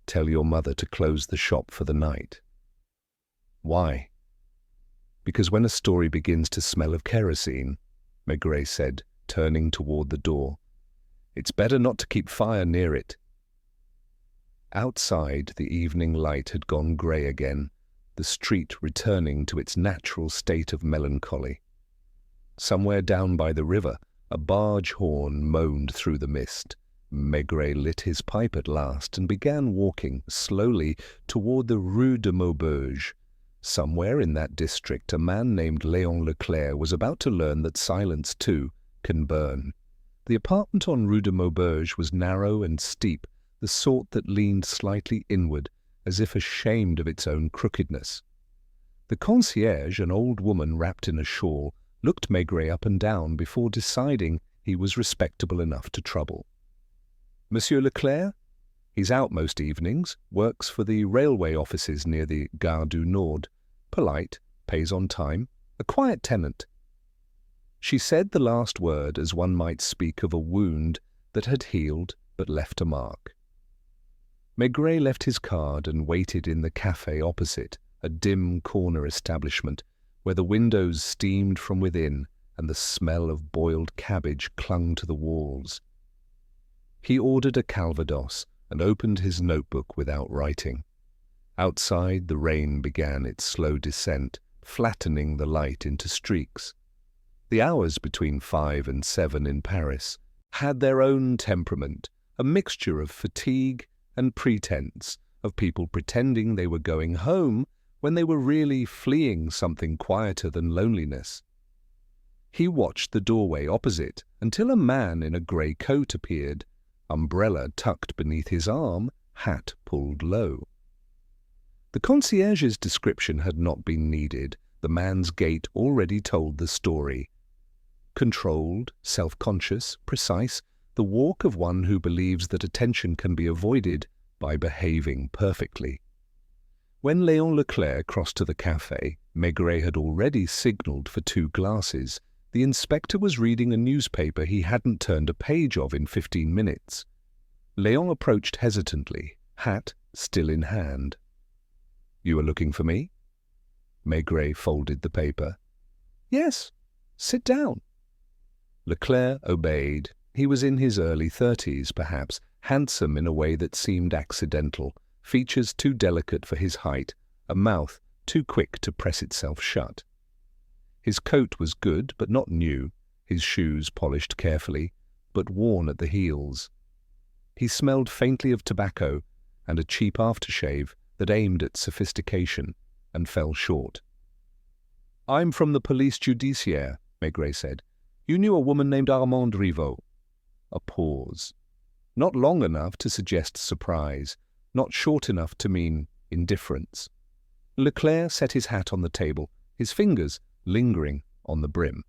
"Tell your mother to close the shop for the night." "Why?" "Because when a story begins to smell of kerosene," Maigret said, turning toward the door, "it's better not to keep fire near it." Outside, the evening light had gone grey again, the street returning to its natural state of melancholy. Somewhere down by the river, a barge horn moaned through the mist. Maigret lit his pipe at last and began walking slowly toward the Rue de Maubeuge. Somewhere in that district, a man named Léon Leclerc was about to learn that silence, too, can burn. The apartment on Rue de Maubeuge was narrow and steep, the sort that leaned slightly inward, as if ashamed of its own crookedness. The concierge, an old woman wrapped in a shawl, looked Maigret up and down before deciding he was respectable enough to trouble. "Monsieur Leclerc? He's out most evenings, works for the railway offices near the Gare du Nord. Polite, pays on time, a quiet tenant." She said the last word as one might speak of a wound that had healed but left a mark. Maigret left his card and waited in the café opposite, a dim corner establishment where the windows steamed from within and the smell of boiled cabbage clung to the walls. He ordered a calvados and opened his notebook without writing. Outside, the rain began its slow descent, flattening the light into streaks. The hours between 5 and 7 in Paris had their own temperament, a mixture of fatigue and pretense, of people pretending they were going home when they were really fleeing something quieter than loneliness. He watched the doorway opposite until a man in a grey coat appeared, umbrella tucked beneath his arm, hat pulled low. The concierge's description had not been needed. The man's gait already told the story. Controlled, self-conscious, precise, the walk of one who believes that attention can be avoided by behaving perfectly. When Léon Leclerc crossed to the café, Maigret had already signalled for 2 glasses. The inspector was reading a newspaper he hadn't turned a page of in 15 minutes. Léon approached hesitantly, hat still in hand. "You are looking for me?" Maigret folded the paper. "Yes, sit down." Leclerc obeyed. He was in his early 30s, perhaps, handsome in a way that seemed accidental, features too delicate for his height, a mouth too quick to press itself shut. His coat was good, but not new, his shoes polished carefully, but worn at the heels. He smelled faintly of tobacco and a cheap aftershave that aimed at sophistication and fell short. "I'm from the police judiciaire," Maigret said. "You knew a woman named Armande Rivaux." A pause. Not long enough to suggest surprise, not short enough to mean indifference. Leclerc set his hat on the table, his fingers lingering on the brim.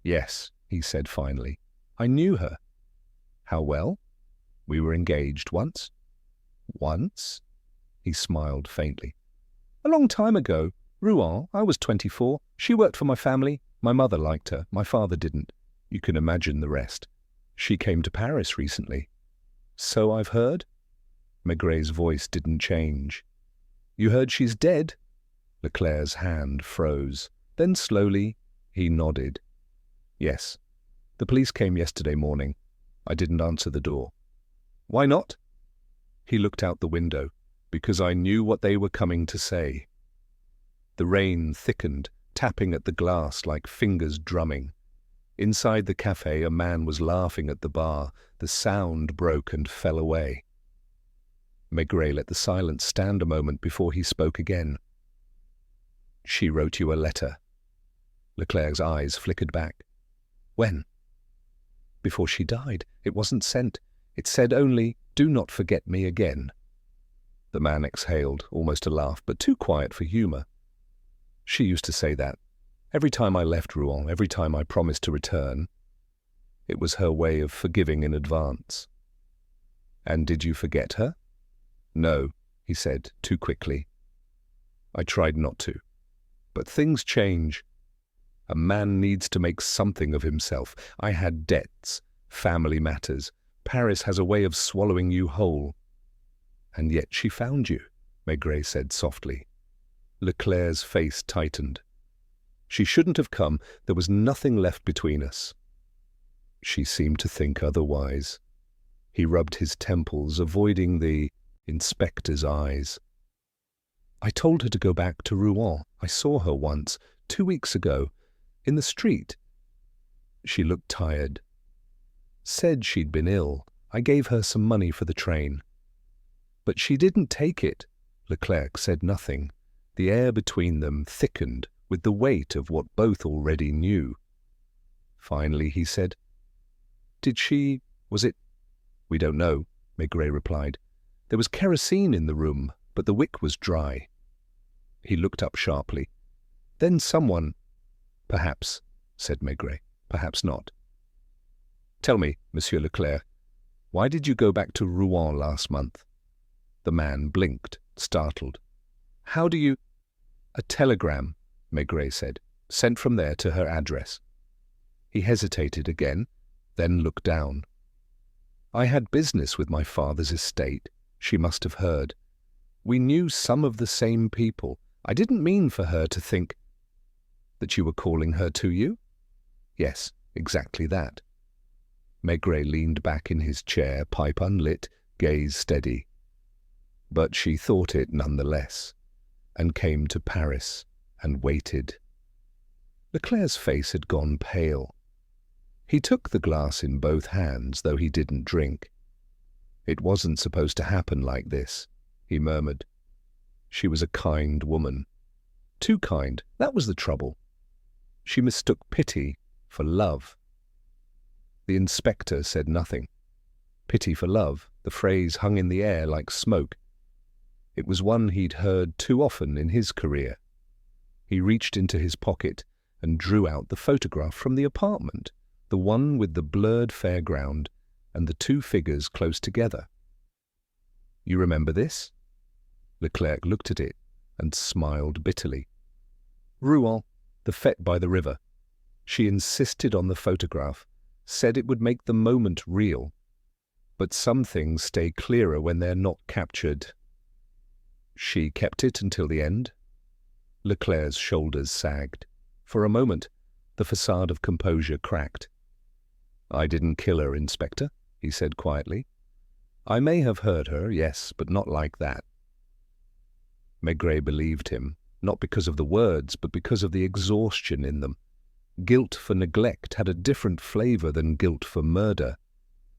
"Yes," he said finally, "I knew her." "How well?" "We were engaged once." "Once?" He smiled faintly. "A long time ago. Rouen. I was 24. She worked for my family. My mother liked her. My father didn't. You can imagine the rest. She came to Paris recently." "So I've heard." Maigret's voice didn't change. "You heard she's dead?" Leclerc's hand froze. Then slowly he nodded. "Yes. The police came yesterday morning. I didn't answer the door." "Why not?" He looked out the window. "Because I knew what they were coming to say." The rain thickened, tapping at the glass like fingers drumming. Inside the café, a man was laughing at the bar. The sound broke and fell away. Maigret let the silence stand a moment before he spoke again. "She wrote you a letter." Leclerc's eyes flickered back. "When?" "Before she died. It wasn't sent. It said only, 'Do not forget me again.'" The man exhaled, almost a laugh, but too quiet for humour. "She used to say that. Every time I left Rouen, every time I promised to return. It was her way of forgiving in advance." "And did you forget her?" "No," he said, too quickly. "I tried not to. But things change. A man needs to make something of himself. I had debts, family matters. Paris has a way of swallowing you whole." "And yet she found you," Maigret said softly. Leclerc's face tightened. "She shouldn't have come. There was nothing left between us." She seemed to think otherwise. He rubbed his temples, avoiding the inspector's eyes. "I told her to go back to Rouen. I saw her once, 2 weeks ago, in the street." She looked tired. "Said she'd been ill. I gave her some money for the train." "But she didn't take it." Leclerc said nothing. The air between them thickened with the weight of what both already knew. Finally he said, Was it? "We don't know," Maigret replied. "There was kerosene in the room, but the wick was dry." He looked up sharply. "Then someone—" "Perhaps," said Maigret. "Perhaps not." "Tell me, Monsieur Leclerc, why did you go back to Rouen last month?" The man blinked, startled. "How do you—" "A telegram," Maigret said, "sent from there to her address." He hesitated again, then looked down. "I had business with my father's estate. She must have heard. We knew some of the same people. I didn't mean for her to think—" "That you were calling her to you?" "Yes, exactly that." Maigret leaned back in his chair, pipe unlit, gaze steady. "But she thought it nonetheless, and came to Paris, and waited." Leclerc's face had gone pale. He took the glass in both hands, though he didn't drink. "It wasn't supposed to happen like this," he murmured. She was a kind woman. Too kind, that was the trouble. She mistook pity for love. The inspector said nothing. Pity for love, the phrase hung in the air like smoke. It was one he'd heard too often in his career. He reached into his pocket and drew out the photograph from the apartment, the one with the blurred fairground and the two figures close together. "You remember this?" Leclerc looked at it and smiled bitterly. "Rouen, the fête by the river. She insisted on the photograph, said it would make the moment real. But some things stay clearer when they're not captured." "She kept it until the end?" Leclerc's shoulders sagged. For a moment, the facade of composure cracked. "I didn't kill her, Inspector," he said quietly. "I may have hurt her, yes, but not like that." Maigret believed him, not because of the words, but because of the exhaustion in them. Guilt for neglect had a different flavor than guilt for murder.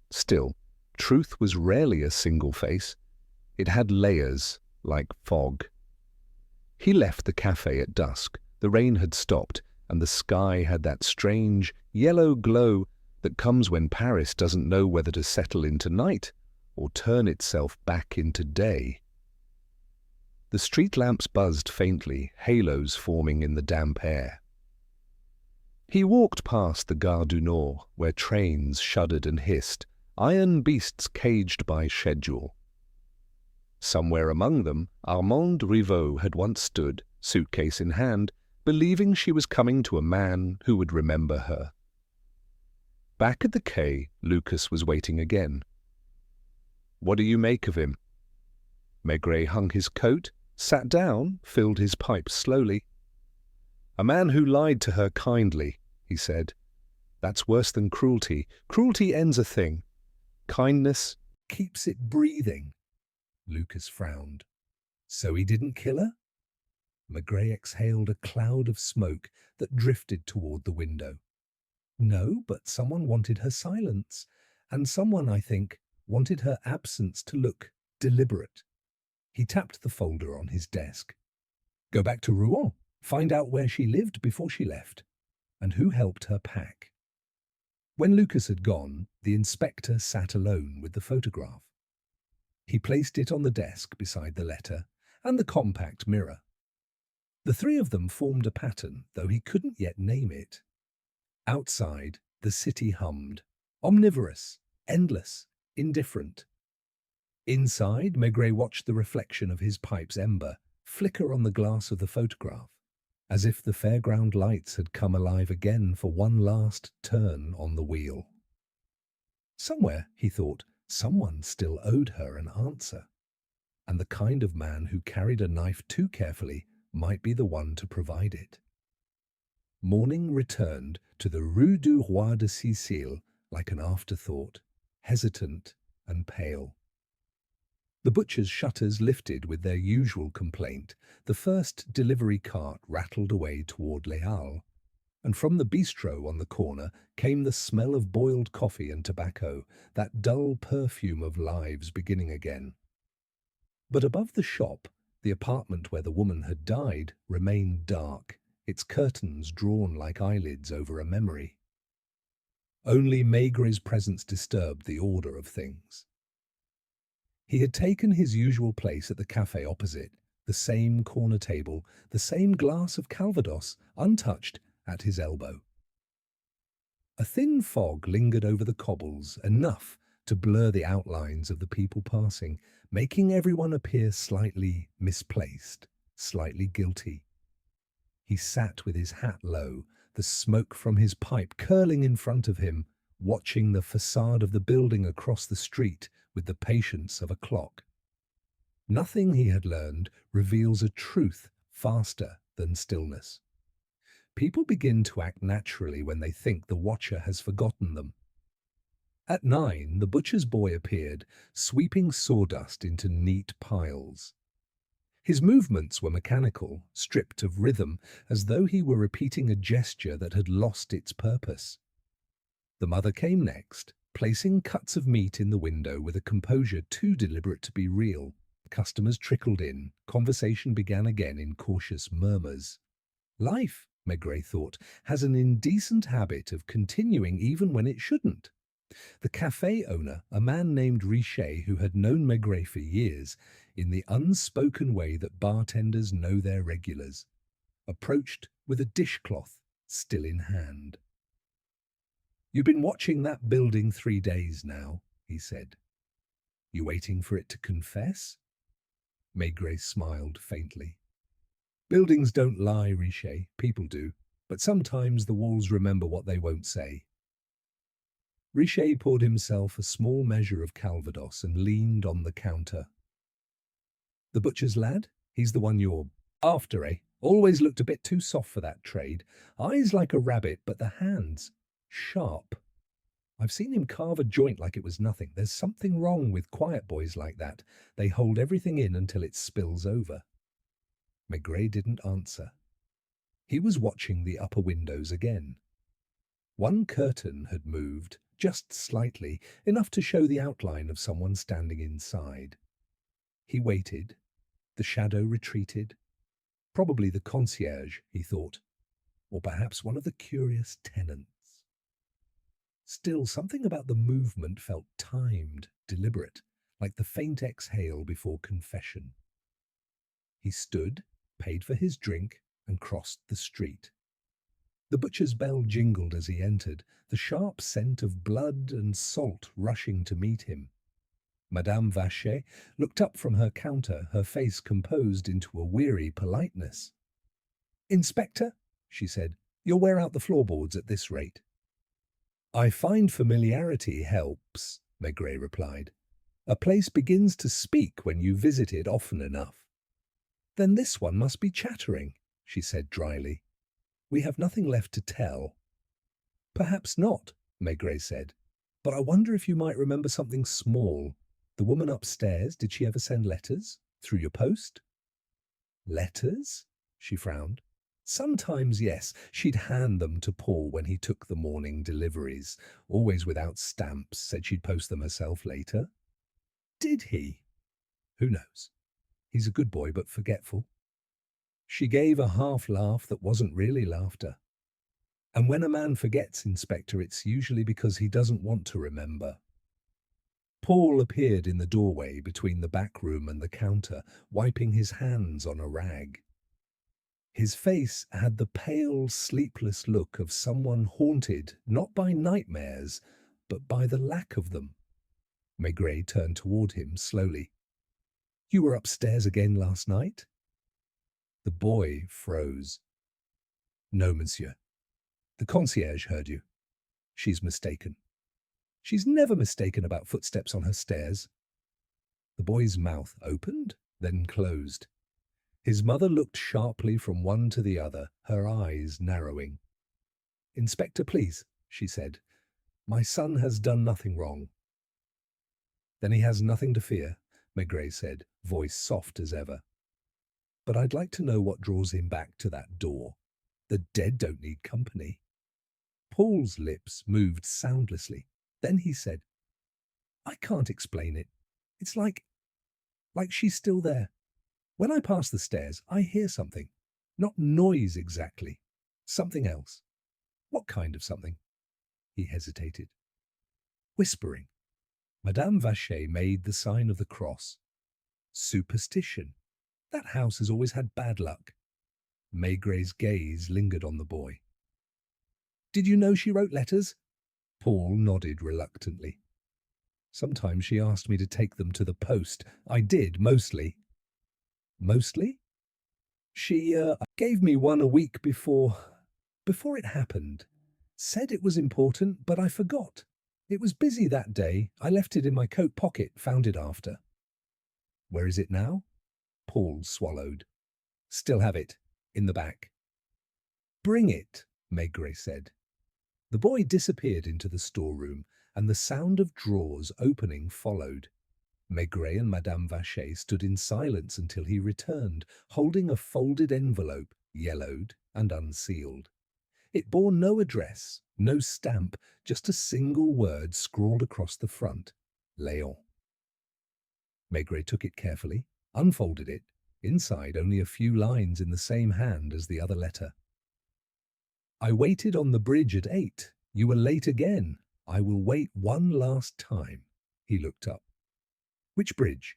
Still, truth was rarely a single face. It had layers, like fog. He left the cafe at dusk. The rain had stopped, and the sky had that strange yellow glow that comes when Paris doesn't know whether to settle into night or turn itself back into day. The street lamps buzzed faintly, halos forming in the damp air. He walked past the Gare du Nord, where trains shuddered and hissed, iron beasts caged by schedule. Somewhere among them, Armande Rivaux had once stood, suitcase in hand, believing she was coming to a man who would remember her. Back at the quay, Lucas was waiting again. "What do you make of him?" Maigret hung his coat, sat down, filled his pipe slowly. "A man who lied to her kindly," he said. "That's worse than cruelty. Cruelty ends a thing. Kindness keeps it breathing." Lucas frowned. "So he didn't kill her?" Maigret exhaled a cloud of smoke that drifted toward the window. "No, but someone wanted her silence, and someone, I think, wanted her absence to look deliberate." He tapped the folder on his desk. "Go back to Rouen, find out where she lived before she left, and who helped her pack." When Lucas had gone, the inspector sat alone with the photograph. He placed it on the desk beside the letter and the compact mirror. The three of them formed a pattern, though he couldn't yet name it. Outside, the city hummed, omnivorous, endless, indifferent. Inside, Maigret watched the reflection of his pipe's ember flicker on the glass of the photograph, as if the fairground lights had come alive again for one last turn on the wheel. Somewhere, he thought, someone still owed her an answer, and the kind of man who carried a knife too carefully might be the one to provide it. Morning returned to the Rue du Roi de Sicile like an afterthought, hesitant and pale. The butcher's shutters lifted with their usual complaint. The first delivery cart rattled away toward Les Halles, and from the bistro on the corner came the smell of boiled coffee and tobacco, that dull perfume of lives beginning again. But above the shop, the apartment where the woman had died remained dark, its curtains drawn like eyelids over a memory. Only Maigret's presence disturbed the order of things. He had taken his usual place at the cafe opposite, the same corner table, the same glass of Calvados, untouched, at his elbow. A thin fog lingered over the cobbles, enough to blur the outlines of the people passing, making everyone appear slightly misplaced, slightly guilty. He sat with his hat low, the smoke from his pipe curling in front of him, watching the facade of the building across the street with the patience of a clock. Nothing he had learned reveals a truth faster than stillness. People begin to act naturally when they think the watcher has forgotten them. At 9, the butcher's boy appeared, sweeping sawdust into neat piles. His movements were mechanical, stripped of rhythm, as though he were repeating a gesture that had lost its purpose. The mother came next, placing cuts of meat in the window with a composure too deliberate to be real. Customers trickled in. Conversation began again in cautious murmurs. Life, Maigret thought, has an indecent habit of continuing even when it shouldn't. The cafe owner, a man named Richet who had known Maigret for years, in the unspoken way that bartenders know their regulars, approached with a dishcloth still in hand. "You've been watching that building 3 days now," he said. "You waiting for it to confess?" Maigret smiled faintly. "Buildings don't lie, Richet. People do. But sometimes the walls remember what they won't say." Richet poured himself a small measure of Calvados and leaned on the counter. "The butcher's lad? He's the one you're after, eh? Always looked a bit too soft for that trade. Eyes like a rabbit, but the hands sharp. I've seen him carve a joint like it was nothing. There's something wrong with quiet boys like that. They hold everything in until it spills over." Maigret didn't answer. He was watching the upper windows again. One curtain had moved, just slightly, enough to show the outline of someone standing inside. He waited. The shadow retreated. Probably the concierge, he thought, or perhaps one of the curious tenants. Still, something about the movement felt timed, deliberate, like the faint exhale before confession. He stood, paid for his drink, and crossed the street. The butcher's bell jingled as he entered, the sharp scent of blood and salt rushing to meet him. Madame Vacher looked up from her counter, her face composed into a weary politeness. "Inspector," she said, "you'll wear out the floorboards at this rate." "I find familiarity helps," Maigret replied. "A place begins to speak when you visit it often enough." "Then this one must be chattering," she said dryly. "We have nothing left to tell." "Perhaps not," Maigret said. "But I wonder if you might remember something small. The woman upstairs, did she ever send letters? Through your post?" "Letters?" She frowned. "Sometimes, yes. She'd hand them to Paul when he took the morning deliveries. Always without stamps. Said she'd post them herself later." "Did he?" "Who knows? He's a good boy, but forgetful." She gave a half laugh that wasn't really laughter. "And when a man forgets, Inspector, it's usually because he doesn't want to remember." Paul appeared in the doorway between the back room and the counter, wiping his hands on a rag. His face had the pale, sleepless look of someone haunted not by nightmares, but by the lack of them. Maigret turned toward him slowly. "You were upstairs again last night?" The boy froze. "No, monsieur. The concierge heard you. She's mistaken." "She's never mistaken about footsteps on her stairs." The boy's mouth opened, then closed. His mother looked sharply from one to the other, her eyes narrowing. "Inspector, please," she said. "My son has done nothing wrong." "Then he has nothing to fear," Maigret said, voice soft as ever. "But I'd like to know what draws him back to that door. The dead don't need company." Paul's lips moved soundlessly. Then he said, "I can't explain it. It's like she's still there. When I pass the stairs, I hear something. Not noise exactly. Something else." "What kind of something?" He hesitated. "Whispering." Madame Vacher made the sign of the cross. "Superstition. That house has always had bad luck." Maigret's gaze lingered on the boy. "Did you know she wrote letters?" Paul nodded reluctantly. "Sometimes she asked me to take them to the post. I did, mostly." "Mostly?" "She gave me one a week before it happened. Said it was important, but I forgot. It was busy that day. I left it in my coat pocket, found it after." "Where is it now?" Paul swallowed. "Still have it. In the back." "Bring it," Maigret said. The boy disappeared into the storeroom, and the sound of drawers opening followed. Maigret and Madame Vacher stood in silence until he returned, holding a folded envelope, yellowed and unsealed. It bore no address, No stamp, just a single word scrawled across the front. Léon. Maigret took it carefully, unfolded it. Inside, only a few lines in the same hand as the other letter. I waited on the bridge at 8. You were late again. I will wait one last time. He looked up. Which bridge?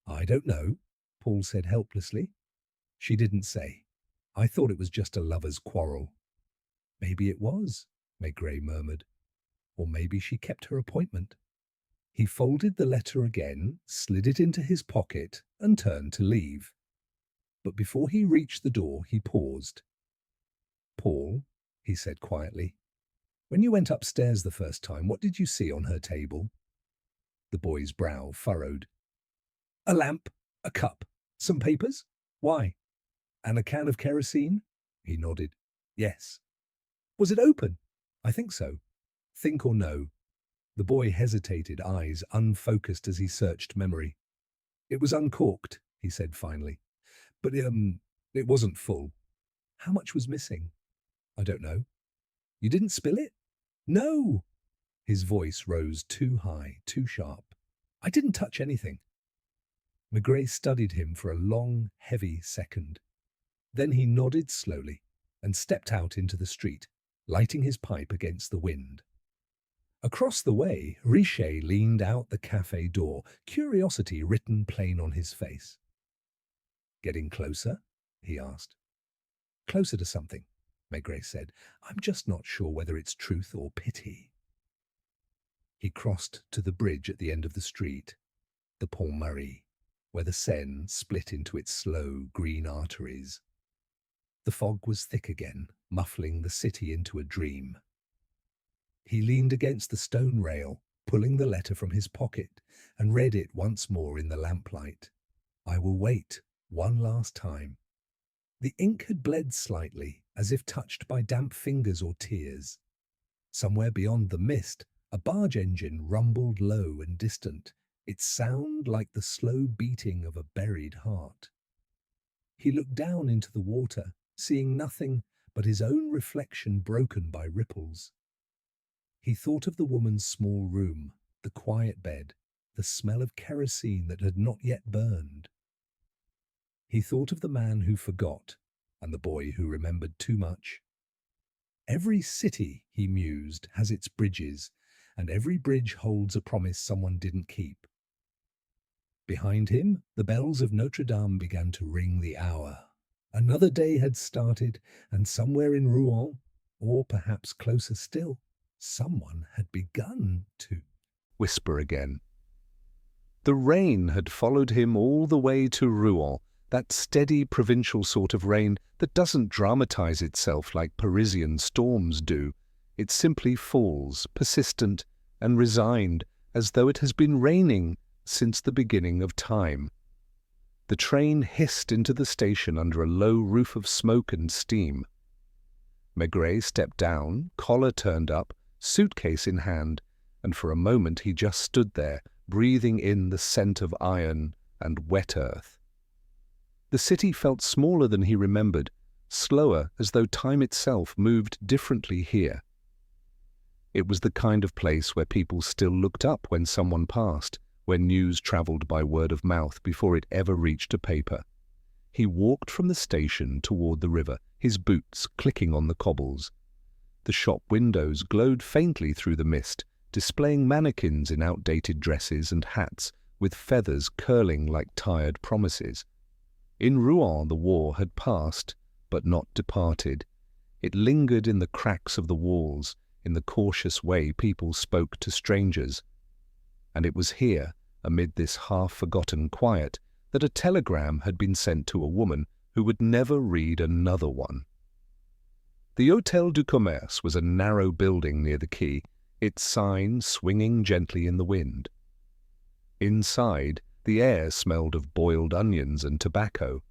I don't know, Paul said helplessly. She didn't say. I thought it was just a lover's quarrel. Maybe it was, Maigret murmured. Or maybe she kept her appointment. He folded the letter again, slid it into his pocket, and turned to leave. But before he reached the door, he paused. Paul, he said quietly, when you went upstairs the first time, what did you see on her table? The boy's brow furrowed. A lamp, a cup, some papers. Why? And a can of kerosene? He nodded. Yes. Was it open? I think so. Think or no? The boy hesitated, eyes unfocused as he searched memory. It was uncorked, he said finally. But, it wasn't full. How much was missing? I don't know. You didn't spill it? No! His voice rose too high, too sharp. I didn't touch anything. Maigret studied him for a long, heavy second. Then he nodded slowly and stepped out into the street, lighting his pipe against the wind. Across the way, Richer leaned out the cafe door, curiosity written plain on his face. Getting closer? He asked. Closer to something, Maigret said. I'm just not sure whether it's truth or pity. He crossed to the bridge at the end of the street, the Pont Marie, where the Seine split into its slow green arteries. The fog was thick again, muffling the city into a dream. He leaned against the stone rail, pulling the letter from his pocket, and read it once more in the lamplight. I will wait one last time. The ink had bled slightly, as if touched by damp fingers or tears. Somewhere beyond the mist, a barge engine rumbled low and distant, its sound like the slow beating of a buried heart. He looked down into the water, seeing nothing but his own reflection broken by ripples. He thought of the woman's small room, the quiet bed, the smell of kerosene that had not yet burned. He thought of the man who forgot, and the boy who remembered too much. Every city, he mused, has its bridges, and every bridge holds a promise someone didn't keep. Behind him, the bells of Notre Dame began to ring the hour. Another day had started, and somewhere in Rouen, or perhaps closer still, someone had begun to whisper again. The rain had followed him all the way to Rouen, that steady provincial sort of rain that doesn't dramatize itself like Parisian storms do. It simply falls, persistent and resigned, as though it has been raining since the beginning of time. The train hissed into the station under a low roof of smoke and steam. Maigret stepped down, collar turned up, suitcase in hand, and for a moment he just stood there, breathing in the scent of iron and wet earth. The city felt smaller than he remembered, slower, as though time itself moved differently here. It was the kind of place where people still looked up when someone passed, where news travelled by word of mouth before it ever reached a paper. He walked from the station toward the river, his boots clicking on the cobbles. The shop windows glowed faintly through the mist, displaying mannequins in outdated dresses and hats with feathers curling like tired promises. In Rouen the war had passed, but not departed. It lingered in the cracks of the walls, in the cautious way people spoke to strangers. And it was here, amid this half-forgotten quiet, that a telegram had been sent to a woman who would never read another one. The Hôtel du Commerce was a narrow building near the quay, its sign swinging gently in the wind. Inside, the air smelled of boiled onions and tobacco.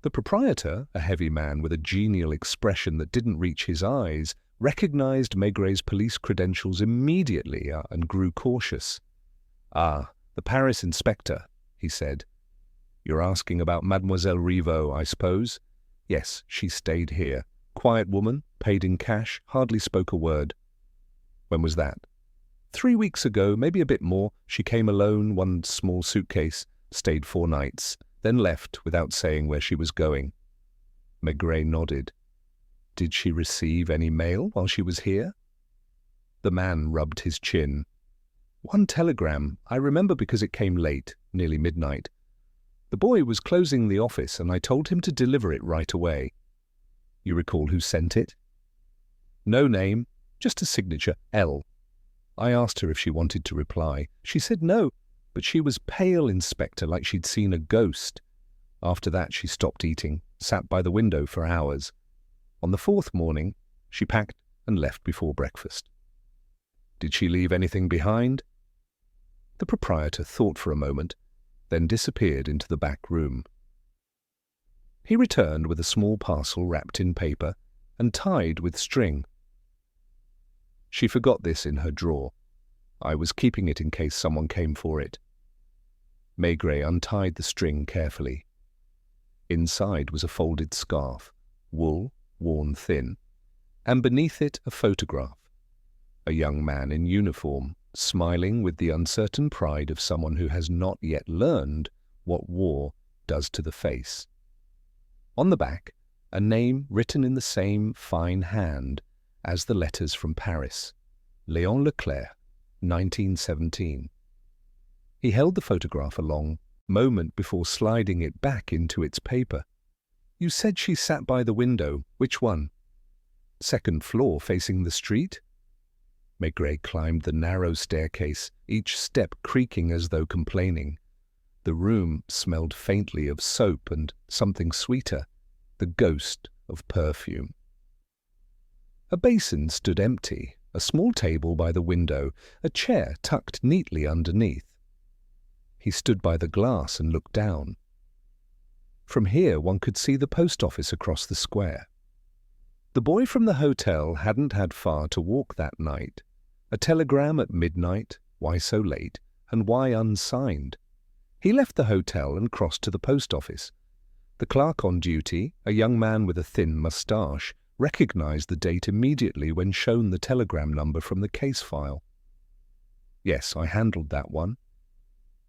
The proprietor, a heavy man with a genial expression that didn't reach his eyes, recognized Maigret's police credentials immediately and grew cautious. "Ah, the Paris inspector," he said. "You're asking about Mademoiselle Rivaux, I suppose?" "Yes, she stayed here. Quiet woman, paid in cash, hardly spoke a word. When was that? 3 weeks ago, maybe a bit more. She came alone, one small suitcase, stayed 4 nights, then left without saying where she was going. Maigret nodded. Did she receive any mail while she was here? The man rubbed his chin. One telegram. I remember because it came late, nearly midnight. The boy was closing the office and I told him to deliver it right away. You recall who sent it? No name, just a signature, L. I asked her if she wanted to reply. She said no, but she was pale, Inspector, like she'd seen a ghost. After that she stopped eating, sat by the window for hours. On the 4th morning, she packed and left before breakfast. Did she leave anything behind? The proprietor thought for a moment, then disappeared into the back room. He returned with a small parcel wrapped in paper and tied with string. She forgot this in her drawer. I was keeping it in case someone came for it. Maigret untied the string carefully. Inside was a folded scarf, wool, worn thin, and beneath it a photograph. A young man in uniform, smiling with the uncertain pride of someone who has not yet learned what war does to the face. On the back, a name written in the same fine hand as the letters from Paris. Léon Leclerc, 1917. He held the photograph a long moment before sliding it back into its paper. You said she sat by the window. Which one? 2nd floor facing the street? Maigret climbed the narrow staircase, each step creaking as though complaining. The room smelled faintly of soap and something sweeter, the ghost of perfume. A basin stood empty, a small table by the window, a chair tucked neatly underneath. He stood by the glass and looked down. From here one could see the post office across the square. The boy from the hotel hadn't had far to walk that night. A telegram at midnight, why so late, and why unsigned? He left the hotel and crossed to the post office. The clerk on duty, a young man with a thin moustache, recognized the date immediately when shown the telegram number from the case file. Yes, I handled that one.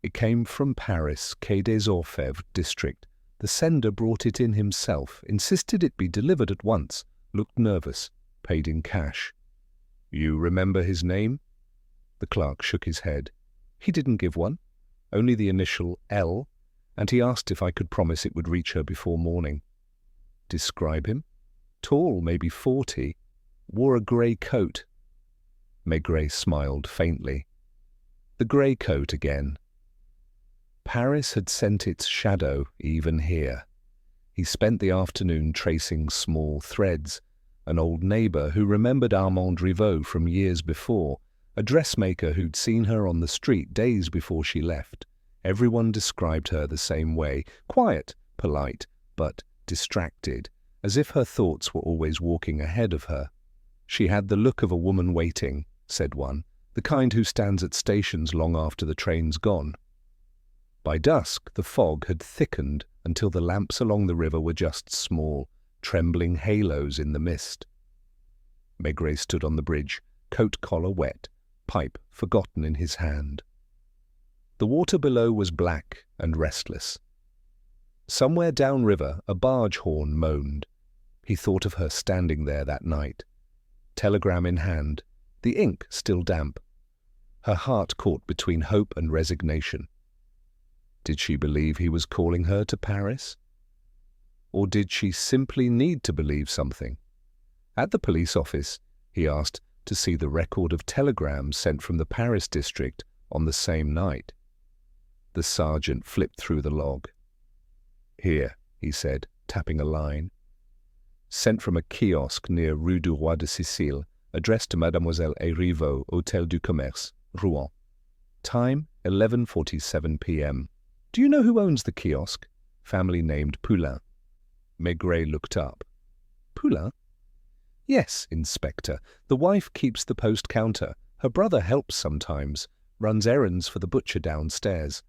It came from Paris, Quai des Orfèvres district. The sender brought it in himself, insisted it be delivered at once, looked nervous, paid in cash. You remember his name? The clerk shook his head. He didn't give one, only the initial L, and he asked if I could promise it would reach her before morning. Describe him? Tall, maybe 40, wore a grey coat. Maigret smiled faintly. The grey coat again. Paris had sent its shadow even here. He spent the afternoon tracing small threads. An old neighbour who remembered Armand Rivaux from years before, a dressmaker who'd seen her on the street days before she left. Everyone described her the same way, quiet, polite, but distracted, as if her thoughts were always walking ahead of her. She had the look of a woman waiting, said one, the kind who stands at stations long after the train's gone. By dusk, the fog had thickened until the lamps along the river were just small, trembling halos in the mist. Maigret stood on the bridge, coat collar wet, pipe forgotten in his hand. The water below was black and restless. Somewhere downriver a barge horn moaned. He thought of her standing there that night, telegram in hand, the ink still damp. Her heart caught between hope and resignation. Did she believe he was calling her to Paris? Or did she simply need to believe something? At the police office, he asked to see the record of telegrams sent from the Paris district on the same night. The sergeant flipped through the log. Here, he said, tapping a line. Sent from a kiosk near Rue du Roi de Sicile, addressed to Mademoiselle Rivaux, Hôtel du Commerce, Rouen. Time, 11:47 p.m. Do you know who owns the kiosk? Family named Poulain. Maigret looked up. Poulain? Yes, Inspector. The wife keeps the post counter. Her brother helps sometimes, runs errands for the butcher downstairs.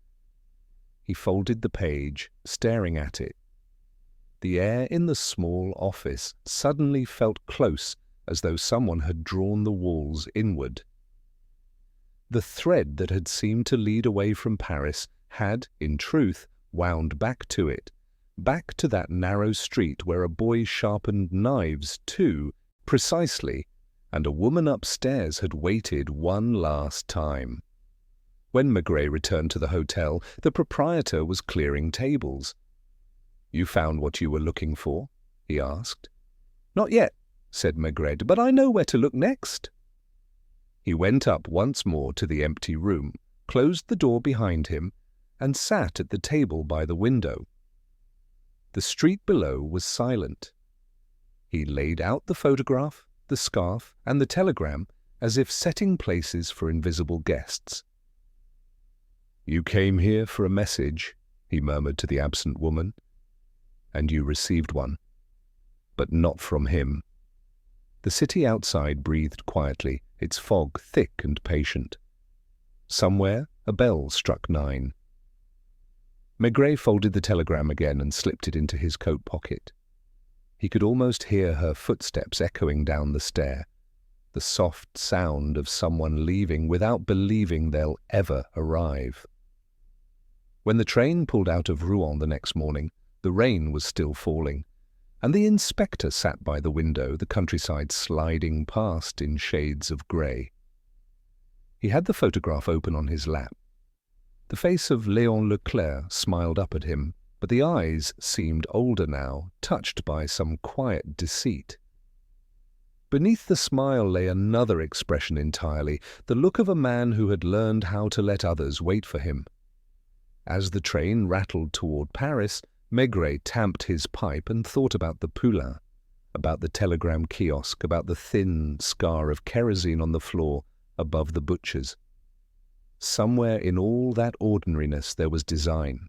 He folded the page, staring at it. The air in the small office suddenly felt close, as though someone had drawn the walls inward. The thread that had seemed to lead away from Paris had, in truth, wound back to it, back to that narrow street where a boy sharpened knives too, precisely, and a woman upstairs had waited one last time. When Maigret returned to the hotel, the proprietor was clearing tables. "You found what you were looking for?" he asked. "Not yet," said Maigret, "but I know where to look next." He went up once more to the empty room, closed the door behind him, and sat at the table by the window. The street below was silent. He laid out the photograph, the scarf, and the telegram, as if setting places for invisible guests. "You came here for a message," he murmured to the absent woman, "and you received one, but not from him." The city outside breathed quietly, its fog thick and patient. Somewhere a bell struck 9. Maigret folded the telegram again and slipped it into his coat pocket. He could almost hear her footsteps echoing down the stair, the soft sound of someone leaving without believing they'll ever arrive. When the train pulled out of Rouen the next morning, the rain was still falling, and the inspector sat by the window, the countryside sliding past in shades of grey. He had the photograph open on his lap. The face of Léon Leclerc smiled up at him, but the eyes seemed older now, touched by some quiet deceit. Beneath the smile lay another expression entirely, the look of a man who had learned how to let others wait for him. As the train rattled toward Paris, Maigret tamped his pipe and thought about the Poulain, about the telegram kiosk, about the thin scar of kerosene on the floor above the butcher's. Somewhere in all that ordinariness there was design.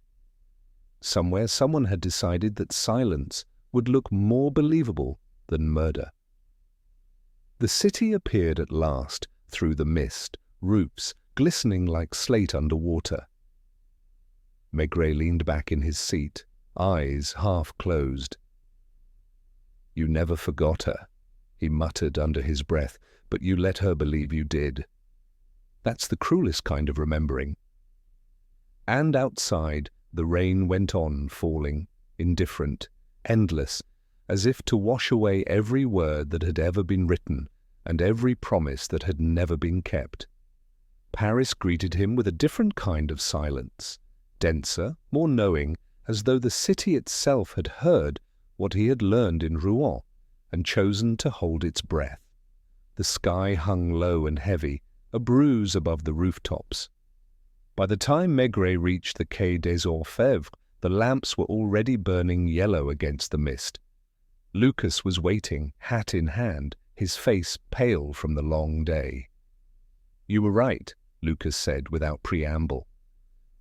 Somewhere someone had decided that silence would look more believable than murder. The city appeared at last, through the mist, roofs glistening like slate under water. Maigret leaned back in his seat, eyes half closed. "You never forgot her," he muttered under his breath, "but you let her believe you did. That's the cruelest kind of remembering." And outside, the rain went on falling, indifferent, endless, as if to wash away every word that had ever been written and every promise that had never been kept. Paris greeted him with a different kind of silence, denser, more knowing, as though the city itself had heard what he had learned in Rouen and chosen to hold its breath. The sky hung low and heavy, a bruise above the rooftops. By the time Maigret reached the Quai des Orfèvres, the lamps were already burning yellow against the mist. Lucas was waiting, hat in hand, his face pale from the long day. "You were right," Lucas said without preamble.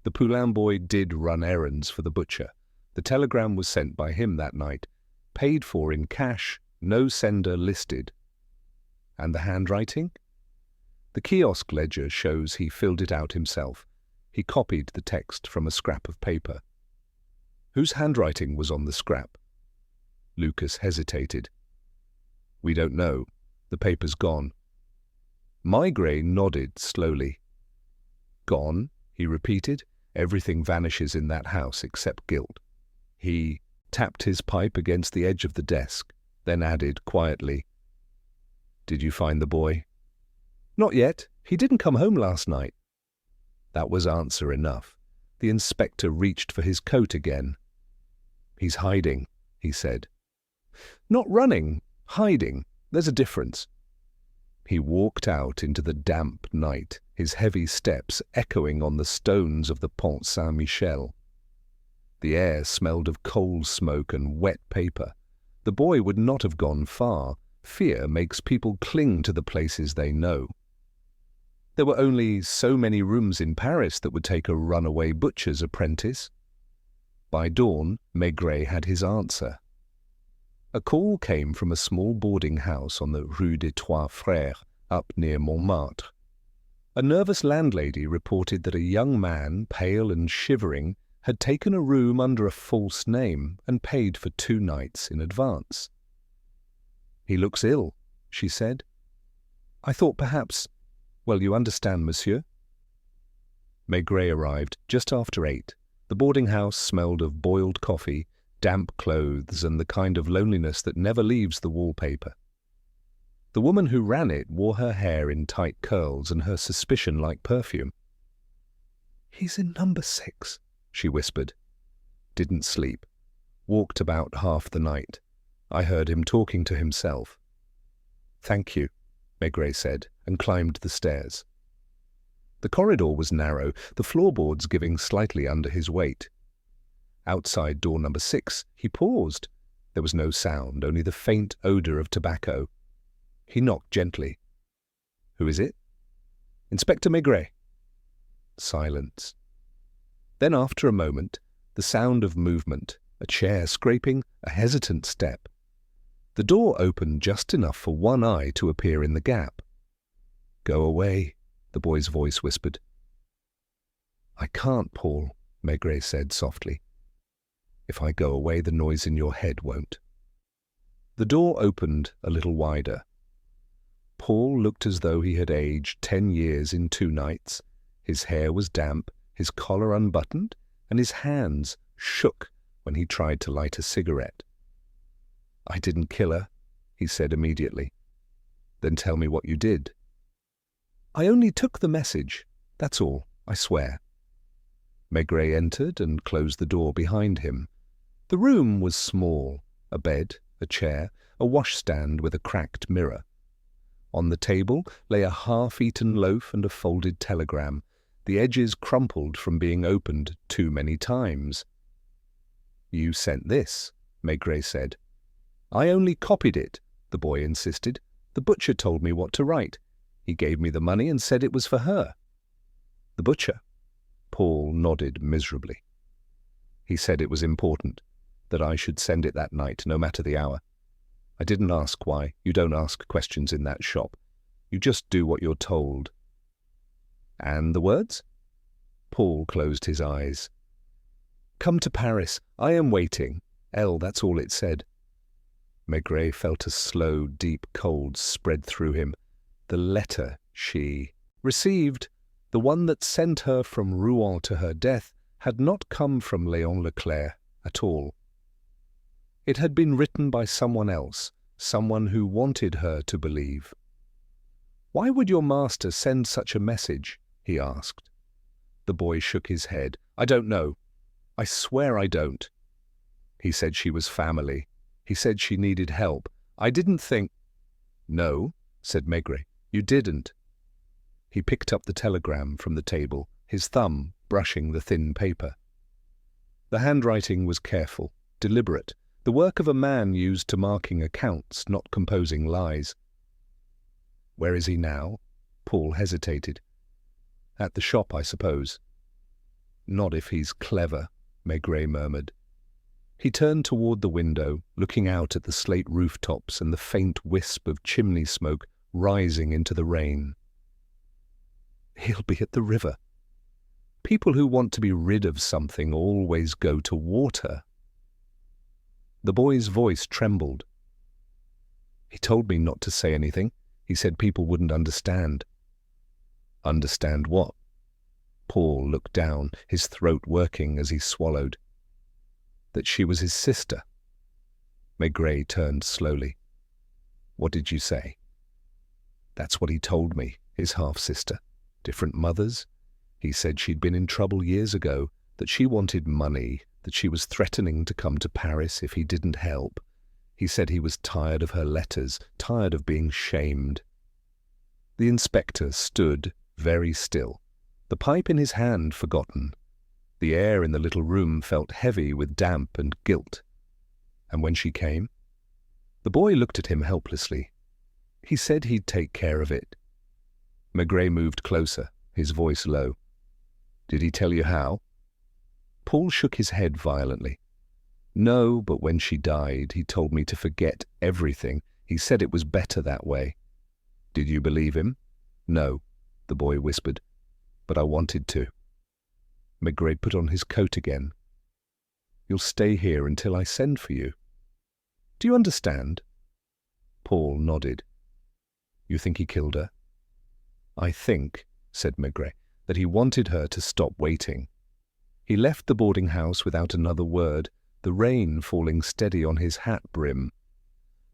The Poulain boy did run errands for the butcher. The telegram was sent by him that night, paid for in cash, no sender listed. And the handwriting? The kiosk ledger shows he filled it out himself. He copied the text from a scrap of paper. Whose handwriting was on the scrap? Lucas hesitated. "We don't know. The paper's gone." Maigret nodded slowly. "Gone?" he repeated. "Everything vanishes in that house except guilt." He tapped his pipe against the edge of the desk, then added quietly, "Did you find the boy?" "Not yet. He didn't come home last night." That was answer enough. The inspector reached for his coat again. "He's hiding," he said. "Not running, hiding. There's a difference." He walked out into the damp night, his heavy steps echoing on the stones of the Pont Saint-Michel. The air smelled of coal smoke and wet paper. The boy would not have gone far. Fear makes people cling to the places they know. There were only so many rooms in Paris that would take a runaway butcher's apprentice. By dawn, Maigret had his answer. A call came from a small boarding house on the Rue des Trois Frères, up near Montmartre. A nervous landlady reported that a young man, pale and shivering, had taken a room under a false name and paid for 2 nights in advance. "He looks ill," she said. "I thought perhaps— well, you understand, monsieur." Maigret arrived just after 8. The boarding house smelled of boiled coffee, damp clothes, and the kind of loneliness that never leaves the wallpaper. The woman who ran it wore her hair in tight curls and her suspicion like perfume. "He's in number 6, she whispered. Didn't sleep. Walked about half the night. I heard him talking to himself. "Thank you," Maigret said, and climbed the stairs. The corridor was narrow, the floorboards giving slightly under his weight. Outside door number 6, he paused. There was no sound, only the faint odour of tobacco. He knocked gently. "Who is it?" "Inspector Maigret." Silence. Then after a moment, the sound of movement, a chair scraping, a hesitant step. The door opened just enough for one eye to appear in the gap. "Go away," the boy's voice whispered. "I can't, Paul," Maigret said softly. "If I go away, the noise in your head won't." The door opened a little wider. Paul looked as though he had aged 10 years in 2 nights. His hair was damp, his collar unbuttoned, and his hands shook when he tried to light a cigarette. "I didn't kill her," he said immediately. "Then tell me what you did." "I only took the message. That's all, I swear." Maigret entered and closed the door behind him. The room was small, a bed, a chair, a washstand with a cracked mirror. On the table lay a half-eaten loaf and a folded telegram, the edges crumpled from being opened too many times. "You sent this," Maigret said. "I only copied it," the boy insisted. "The butcher told me what to write. He gave me the money and said it was for her." "The butcher?" Paul nodded miserably. "He said it was important, that I should send it that night, no matter the hour. I didn't ask why. You don't ask questions in that shop. You just do what you're told." "And the words?" Paul closed his eyes. "Come to Paris. I am waiting. L, that's all it said." Maigret felt a slow, deep cold spread through him. The letter she received, the one that sent her from Rouen to her death, had not come from Léon Leclerc at all. It had been written by someone else, someone who wanted her to believe. "Why would your master send such a message?" he asked. The boy shook his head. "I don't know. I swear I don't. He said she was family. He said she needed help. I didn't think—" "No," said Maigret, "you didn't." He picked up the telegram from the table, his thumb brushing the thin paper. The handwriting was careful, deliberate, the work of a man used to marking accounts, not composing lies. "Where is he now?" Paul hesitated. "At the shop, I suppose." "Not if he's clever," Maigret murmured. He turned toward the window, looking out at the slate rooftops and the faint wisp of chimney smoke rising into the rain. "He'll be at the river. People who want to be rid of something always go to water." The boy's voice trembled. "He told me not to say anything. He said people wouldn't understand." "Understand what?" Paul looked down, his throat working as he swallowed. "That she was his sister." Maigret turned slowly. "What did you say?" "That's what he told me, his half-sister. Different mothers. He said she'd been in trouble years ago, that she wanted money, that she was threatening to come to Paris if he didn't help. He said he was tired of her letters, tired of being shamed." The inspector stood very still, the pipe in his hand forgotten. The air in the little room felt heavy with damp and guilt. "And when she came?" The boy looked at him helplessly. "He said he'd take care of it." Maigret moved closer, his voice low. "Did he tell you how?" Paul shook his head violently. "No, but when she died, he told me to forget everything. He said it was better that way." "Did you believe him?" "No," the boy whispered, "but I wanted to." Maigret put on his coat again, You'll stay here until I send for you. Do you understand?" Paul nodded. "You think he killed her?" "I think," said Maigret, "that he wanted her to stop waiting." He left the boarding house without another word, the rain falling steady on his hat brim.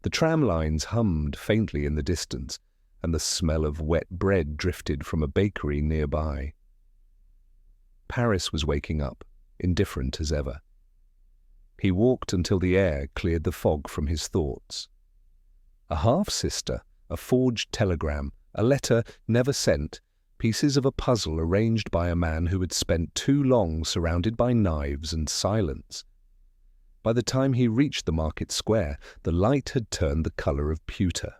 The tram lines hummed faintly in the distance, and the smell of wet bread drifted from a bakery nearby. Paris was waking up, indifferent as ever. He walked until the air cleared the fog from his thoughts. A half-sister, a forged telegram, a letter never sent, pieces of a puzzle arranged by a man who had spent too long surrounded by knives and silence. By the time he reached the market square, the light had turned the colour of pewter.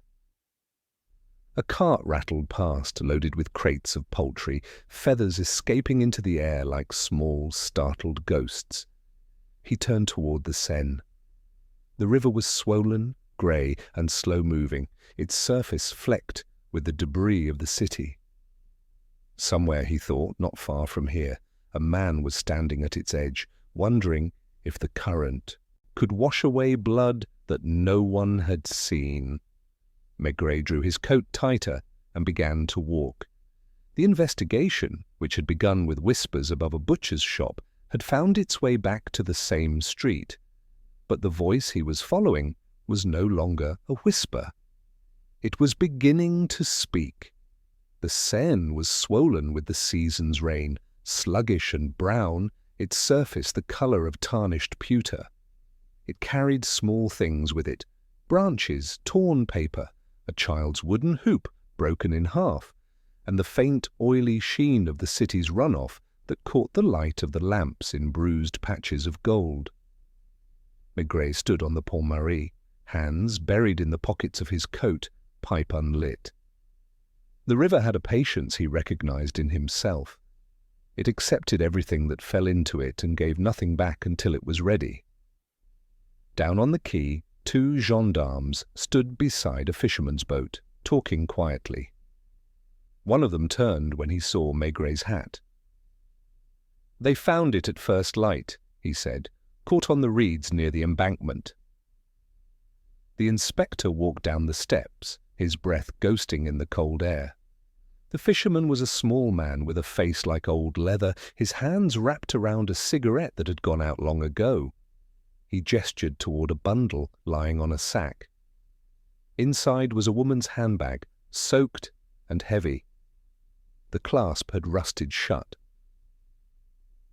A cart rattled past, loaded with crates of poultry, feathers escaping into the air like small, startled ghosts. He turned toward the Seine. The river was swollen, grey, and slow-moving, its surface flecked with the debris of the city. Somewhere, he thought, not far from here, a man was standing at its edge, wondering if the current could wash away blood that no one had seen. Maigret drew his coat tighter and began to walk. The investigation, which had begun with whispers above a butcher's shop, had found its way back to the same street. But the voice he was following was no longer a whisper. It was beginning to speak. The Seine was swollen with the season's rain, sluggish and brown, its surface the colour of tarnished pewter. It carried small things with it, branches, torn paper, a child's wooden hoop broken in half, and the faint oily sheen of the city's runoff that caught the light of the lamps in bruised patches of gold. Maigret stood on the Pont Marie, hands buried in the pockets of his coat, pipe unlit. The river had a patience he recognized in himself. It accepted everything that fell into it and gave nothing back until it was ready. Down on the quay, 2 gendarmes stood beside a fisherman's boat, talking quietly. One of them turned when he saw Maigret's hat. "They found it at first light," he said, "caught on the reeds near the embankment." The inspector walked down the steps, his breath ghosting in the cold air. The fisherman was a small man with a face like old leather, his hands wrapped around a cigarette that had gone out long ago. He gestured toward a bundle lying on a sack. Inside was a woman's handbag, soaked and heavy. The clasp had rusted shut.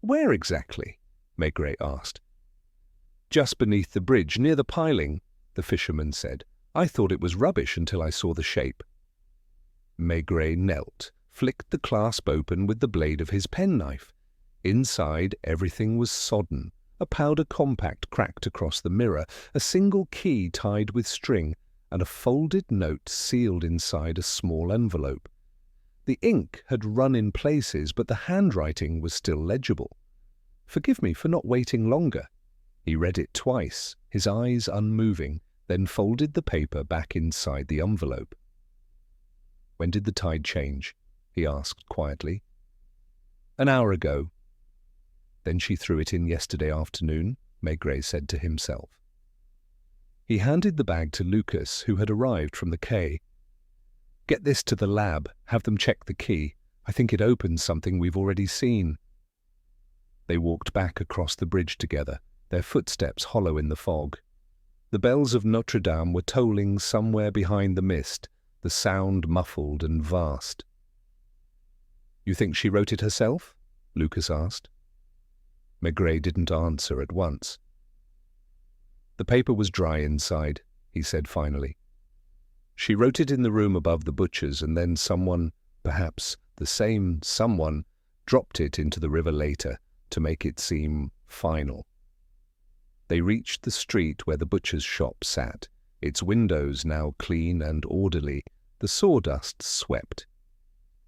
"Where exactly?" Maigret asked. "Just beneath the bridge, near the piling," the fisherman said. "I thought it was rubbish until I saw the shape." Maigret knelt, flicked the clasp open with the blade of his penknife. Inside, everything was sodden. A powder compact cracked across the mirror, a single key tied with string, and a folded note sealed inside a small envelope. The ink had run in places, but the handwriting was still legible. "Forgive me for not waiting longer." He read it twice, his eyes unmoving, then folded the paper back inside the envelope. "When did the tide change?" he asked quietly. "An hour ago." "Then she threw it in yesterday afternoon," Maigret said to himself. He handed the bag to Lucas, who had arrived from the quay. "Get this to the lab, have them check the key. I think it opens something we've already seen." They walked back across the bridge together, their footsteps hollow in the fog. The bells of Notre Dame were tolling somewhere behind the mist, the sound muffled and vast. "You think she wrote it herself?" Lucas asked. Maigret didn't answer at once. "The paper was dry inside," he said finally. "She wrote it in the room above the butcher's, and then someone, perhaps the same someone, dropped it into the river later to make it seem final." They reached the street where the butcher's shop sat, its windows now clean and orderly, the sawdust swept.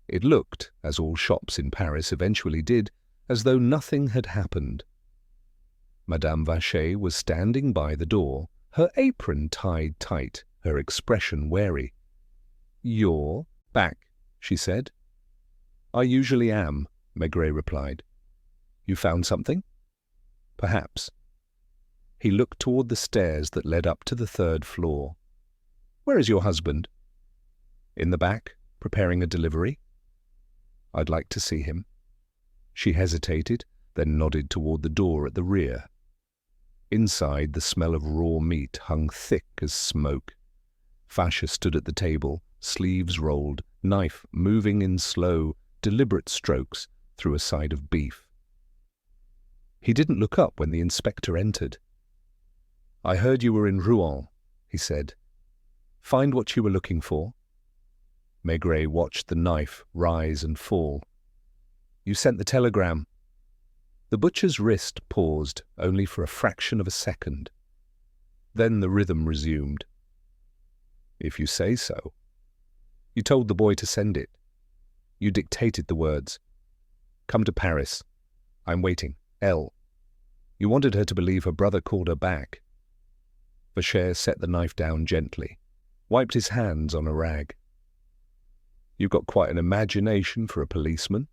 It looked, as all shops in Paris eventually did, as though nothing had happened. Madame Vacher was standing by the door, her apron tied tight, her expression wary. "You're back," she said. "I usually am," Maigret replied. "You found something?" "Perhaps." He looked toward the stairs that led up to the 3rd floor. "Where is your husband?" "In the back, preparing a delivery." "I'd like to see him." She hesitated, then nodded toward the door at the rear. Inside, the smell of raw meat hung thick as smoke. Vasha stood at the table, sleeves rolled, knife moving in slow, deliberate strokes through a side of beef. He didn't look up when the inspector entered. "I heard you were in Rouen," he said. "Find what you were looking for?" Maigret watched the knife rise and fall. "You sent the telegram." The butcher's wrist paused only for a fraction of a second. Then the rhythm resumed. "If you say so." "You told the boy to send it. You dictated the words. 'Come to Paris. I'm waiting. L.' You wanted her to believe her brother called her back." Vacher set the knife down gently, wiped his hands on a rag. "You've got quite an imagination for a policeman."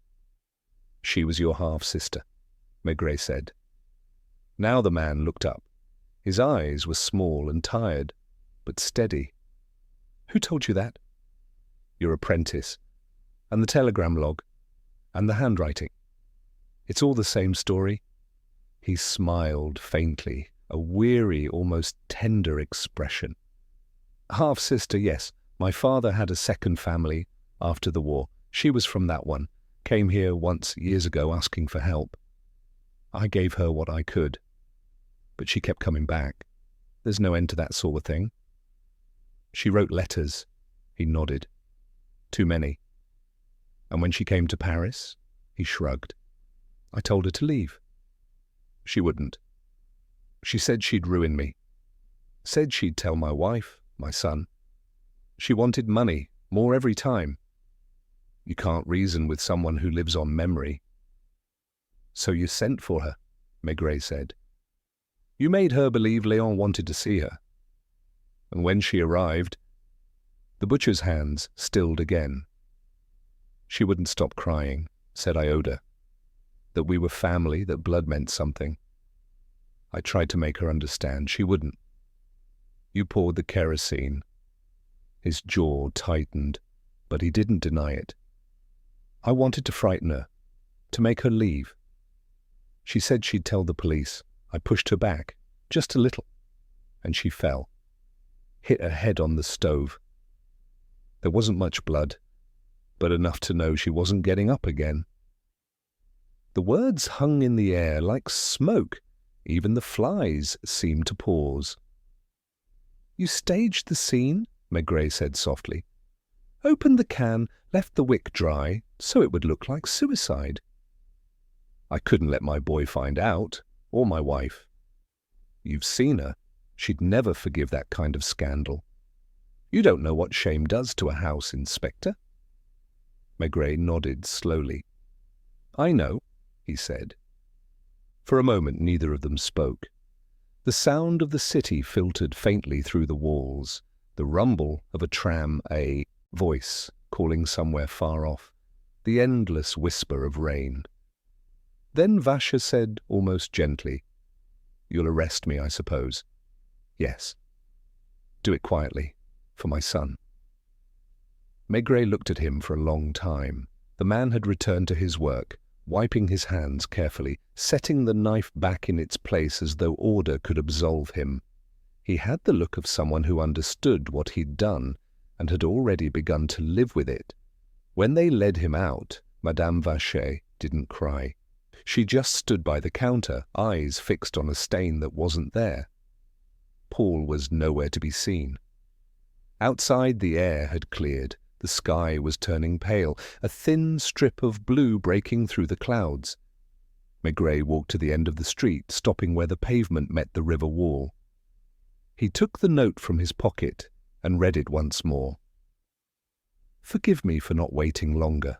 "She was your half-sister," Maigret said. Now the man looked up. His eyes were small and tired, but steady. "Who told you that?" "Your apprentice. And the telegram log. And the handwriting. It's all the same story." He smiled faintly, a weary, almost tender expression. "Half-sister, yes. My father had a second family after the war. She was from that one. Came here once years ago asking for help. I gave her what I could. But she kept coming back. There's no end to that sort of thing." "She wrote letters." He nodded. "Too many." "And when she came to Paris?" He shrugged. "I told her to leave." "She wouldn't. She said she'd ruin me. Said she'd tell my wife, my son. She wanted money, more every time. You can't reason with someone who lives on memory." "So you sent for her," Maigret said. "You made her believe Léon wanted to see her. And when she arrived..." The butcher's hands stilled again. "She wouldn't stop crying, said I owed her. That we were family, that blood meant something. I tried to make her understand. She wouldn't. You poured the kerosene." His jaw tightened, but he didn't deny it. "I wanted to frighten her, to make her leave. She said she'd tell the police. I pushed her back, just a little, and she fell. Hit her head on the stove. There wasn't much blood, but enough to know she wasn't getting up again." The words hung in the air like smoke. Even the flies seemed to pause. "You staged the scene," Maigret said softly. "Opened the can, left the wick dry, so it would look like suicide." "I couldn't let my boy find out, or my wife. You've seen her. She'd never forgive that kind of scandal. You don't know what shame does to a house, Inspector." Maigret nodded slowly. "I know," he said. For a moment neither of them spoke. The sound of the city filtered faintly through the walls, the rumble of a tram, a voice calling somewhere far off, the endless whisper of rain. Then Vacher said almost gently, "You'll arrest me, I suppose." "Yes." "Do it quietly, for my son." Maigret looked at him for a long time. The man had returned to his work, wiping his hands carefully, setting the knife back in its place as though order could absolve him. He had the look of someone who understood what he'd done and had already begun to live with it. When they led him out, Madame Vacher didn't cry. She just stood by the counter, eyes fixed on a stain that wasn't there. Paul was nowhere to be seen. Outside, the air had cleared. The sky was turning pale, a thin strip of blue breaking through the clouds. Maigret walked to the end of the street, stopping where the pavement met the river wall. He took the note from his pocket and read it once more. "Forgive me for not waiting longer."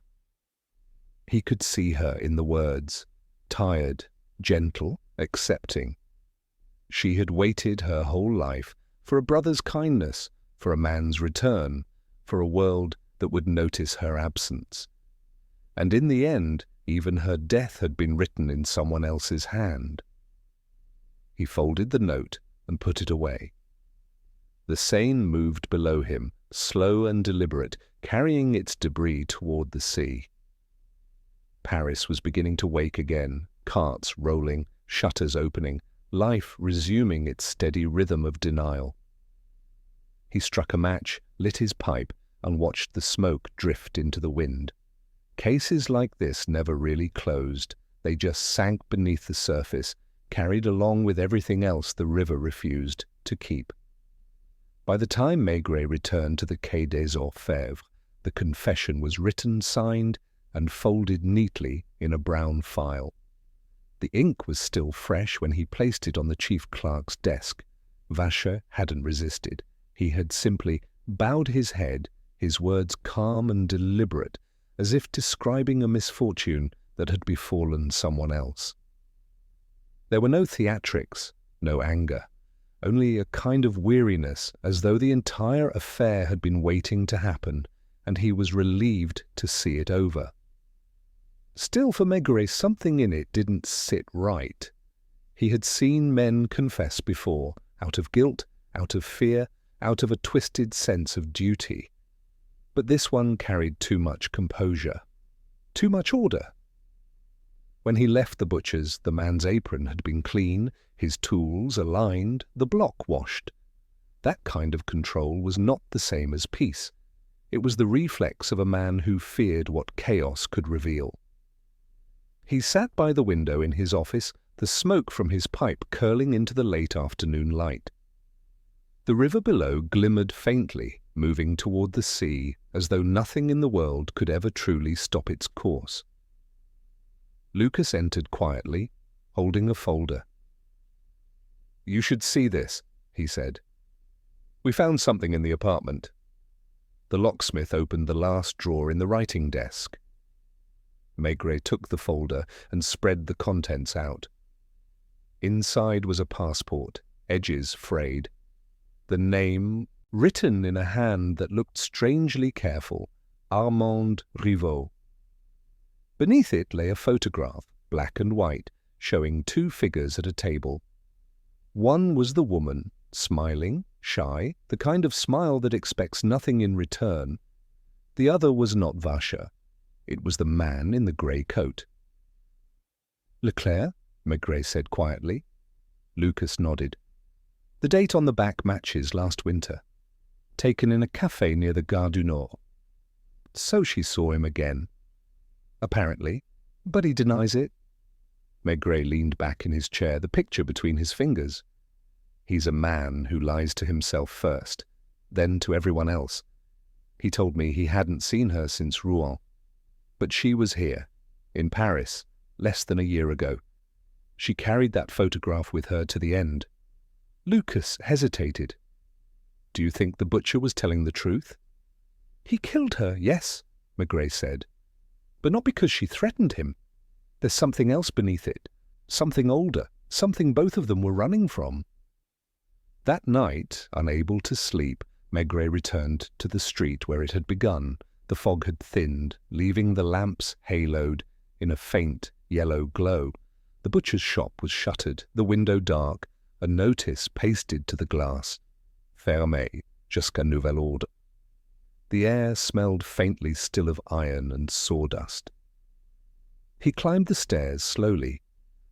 He could see her in the words, tired, gentle, accepting. She had waited her whole life for a brother's kindness, for a man's return, for a world that would notice her absence. And in the end, even her death had been written in someone else's hand. He folded the note and put it away. The Seine moved below him, slow and deliberate, carrying its debris toward the sea. Paris was beginning to wake again, carts rolling, shutters opening, life resuming its steady rhythm of denial. He struck a match, lit his pipe, and watched the smoke drift into the wind. Cases like this never really closed. They just sank beneath the surface, carried along with everything else the river refused to keep. By the time Maigret returned to the Quai des Orfèvres, the confession was written, signed, and folded neatly in a brown file. The ink was still fresh when he placed it on the chief clerk's desk. Vacher hadn't resisted. He had simply bowed his head, his words calm and deliberate, as if describing a misfortune that had befallen someone else. There were no theatrics, no anger, only a kind of weariness, as though the entire affair had been waiting to happen, and he was relieved to see it over. Still, for Maigret, something in it didn't sit right. He had seen men confess before, out of guilt, out of fear, out of a twisted sense of duty. But this one carried too much composure, too much order. When he left the butcher's, the man's apron had been clean, his tools aligned, the block washed. That kind of control was not the same as peace. It was the reflex of a man who feared what chaos could reveal. He sat by the window in his office, the smoke from his pipe curling into the late afternoon light. The river below glimmered faintly, moving toward the sea, as though nothing in the world could ever truly stop its course. Lucas entered quietly, holding a folder. "You should see this," he said. "We found something in the apartment." The locksmith opened the last drawer in the writing desk. Maigret took the folder and spread the contents out. Inside was a passport, edges frayed. The name, written in a hand that looked strangely careful, Armand Rivaux. Beneath it lay a photograph, black and white, showing two figures at a table. One was the woman, smiling, shy, the kind of smile that expects nothing in return. The other was not Vacher. It was the man in the grey coat. "Leclerc?" Maigret said quietly. Lucas nodded. "The date on the back matches last winter. Taken in a café near the Gare du Nord." So she saw him again. Apparently, but he denies it. Maigret leaned back in his chair, the picture between his fingers. He's a man who lies to himself first, then to everyone else. He told me he hadn't seen her since Rouen. But she was here, in Paris, less than a year ago. She carried that photograph with her to the end. Lucas hesitated. "Do you think the butcher was telling the truth?" "He killed her, yes," Maigret said. "But not because she threatened him. There's something else beneath it, something older, something both of them were running from." That night, unable to sleep, Maigret returned to the street where it had begun. The fog had thinned, leaving the lamps haloed in a faint yellow glow. The butcher's shop was shuttered, the window dark, a notice pasted to the glass, "Fermé jusqu'à nouvel ordre." The air smelled faintly still of iron and sawdust. He climbed the stairs slowly.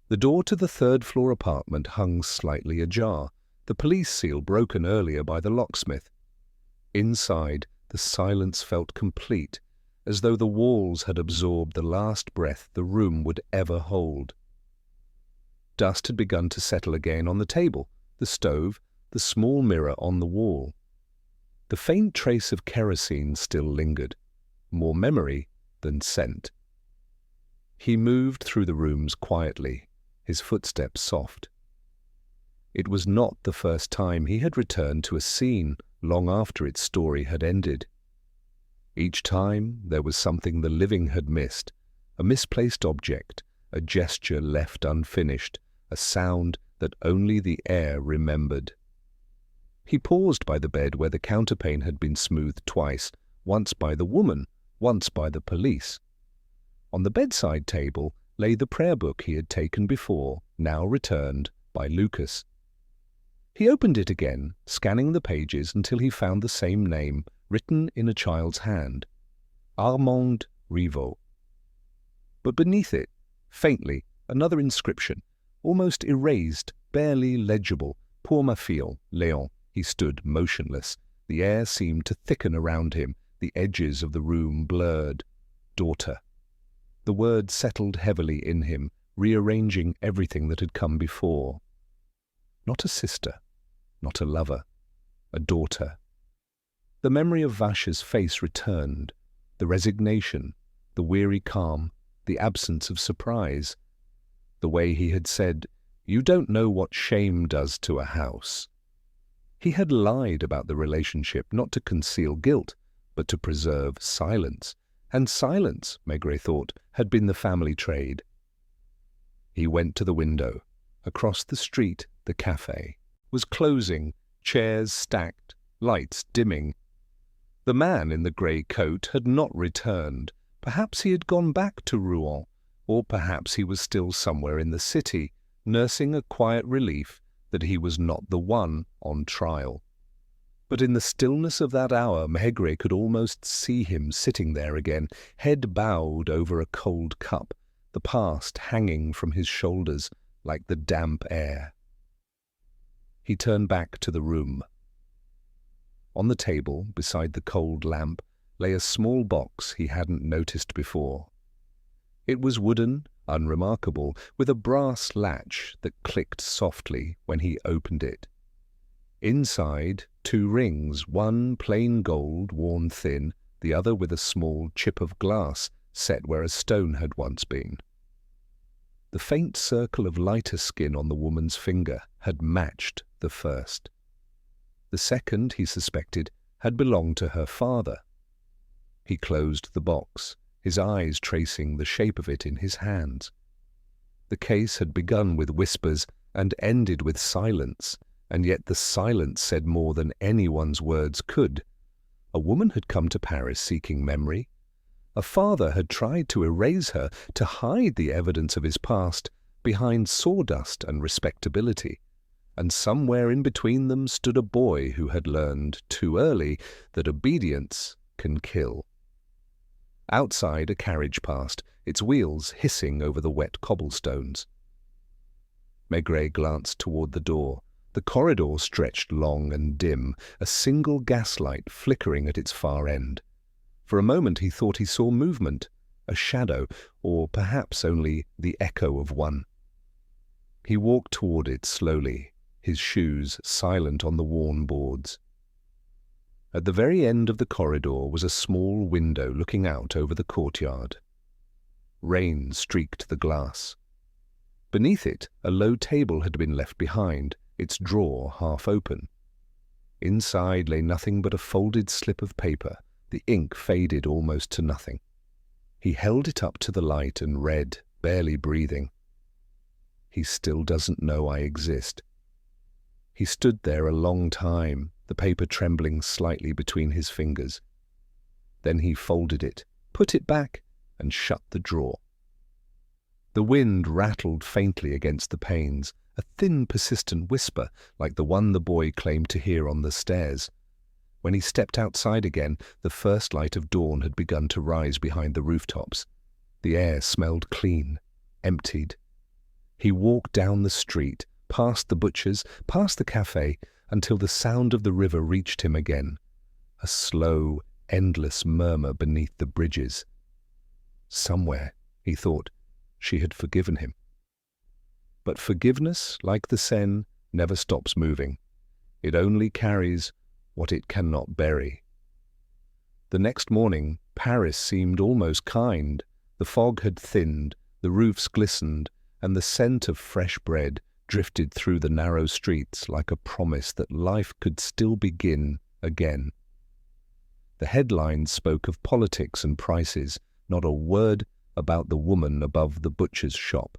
The door to the third-floor apartment hung slightly ajar, the police seal broken earlier by the locksmith. Inside, the silence felt complete, as though the walls had absorbed the last breath the room would ever hold. Dust had begun to settle again on the table, the stove, the small mirror on the wall. The faint trace of kerosene still lingered, more memory than scent. He moved through the rooms quietly, his footsteps soft. It was not the first time he had returned to a scene long after its story had ended. Each time there was something the living had missed, a misplaced object, a gesture left unfinished, a sound that only the air remembered. He paused by the bed where the counterpane had been smoothed twice, once by the woman, once by the police. On the bedside table lay the prayer book he had taken before, now returned, by Lucas. He opened it again, scanning the pages until he found the same name written in a child's hand, Armand Rivaux. But beneath it, faintly, another inscription, almost erased, barely legible, Pour ma fille, Léon. He stood motionless. The air seemed to thicken around him, the edges of the room blurred. Daughter. The word settled heavily in him, rearranging everything that had come before. Not a sister, not a lover, a daughter. The memory of Vache's face returned, the resignation, the weary calm, the absence of surprise. The way he had said, "You don't know what shame does to a house." He had lied about the relationship not to conceal guilt, but to preserve silence. And silence, Maigret thought, had been the family trade. He went to the window. Across the street, the café was closing, chairs stacked, lights dimming. The man in the grey coat had not returned. Perhaps he had gone back to Rouen, or perhaps he was still somewhere in the city, nursing a quiet relief that he was not the one on trial. But in the stillness of that hour, Maigret could almost see him sitting there again, head bowed over a cold cup, the past hanging from his shoulders like the damp air. He turned back to the room. On the table, beside the cold lamp, lay a small box he hadn't noticed before. It was wooden, unremarkable, with a brass latch that clicked softly when he opened it. Inside, 2 rings, one plain gold, worn thin, the other with a small chip of glass set where a stone had once been. The faint circle of lighter skin on the woman's finger had matched the first. The second, he suspected, had belonged to her father. He closed the box, his eyes tracing the shape of it in his hands. The case had begun with whispers and ended with silence, and yet the silence said more than anyone's words could. A woman had come to Paris seeking memory. A father had tried to erase her, to hide the evidence of his past behind sawdust and respectability. And somewhere in between them stood a boy who had learned too early that obedience can kill. Outside, a carriage passed, its wheels hissing over the wet cobblestones. Maigret glanced toward the door. The corridor stretched long and dim, a single gaslight flickering at its far end. For a moment he thought he saw movement, a shadow, or perhaps only the echo of one. He walked toward it slowly, his shoes silent on the worn boards. At the very end of the corridor was a small window looking out over the courtyard. Rain streaked the glass. Beneath it, a low table had been left behind, its drawer half open. Inside lay nothing but a folded slip of paper, the ink faded almost to nothing. He held it up to the light and read, barely breathing. "He still doesn't know I exist." He stood there a long time, the paper trembling slightly between his fingers. Then he folded it, put it back, and shut the drawer. The wind rattled faintly against the panes, a thin, persistent whisper like the one the boy claimed to hear on the stairs. When he stepped outside again, the first light of dawn had begun to rise behind the rooftops. The air smelled clean, emptied. He walked down the street, past the butcher's, past the café, until the sound of the river reached him again, a slow, endless murmur beneath the bridges. Somewhere, he thought, she had forgiven him. But forgiveness, like the Seine, never stops moving. It only carries what it cannot bury. The next morning, Paris seemed almost kind. The fog had thinned, the roofs glistened, and the scent of fresh bread drifted through the narrow streets like a promise that life could still begin again. The headlines spoke of politics and prices, not a word about the woman above the butcher's shop.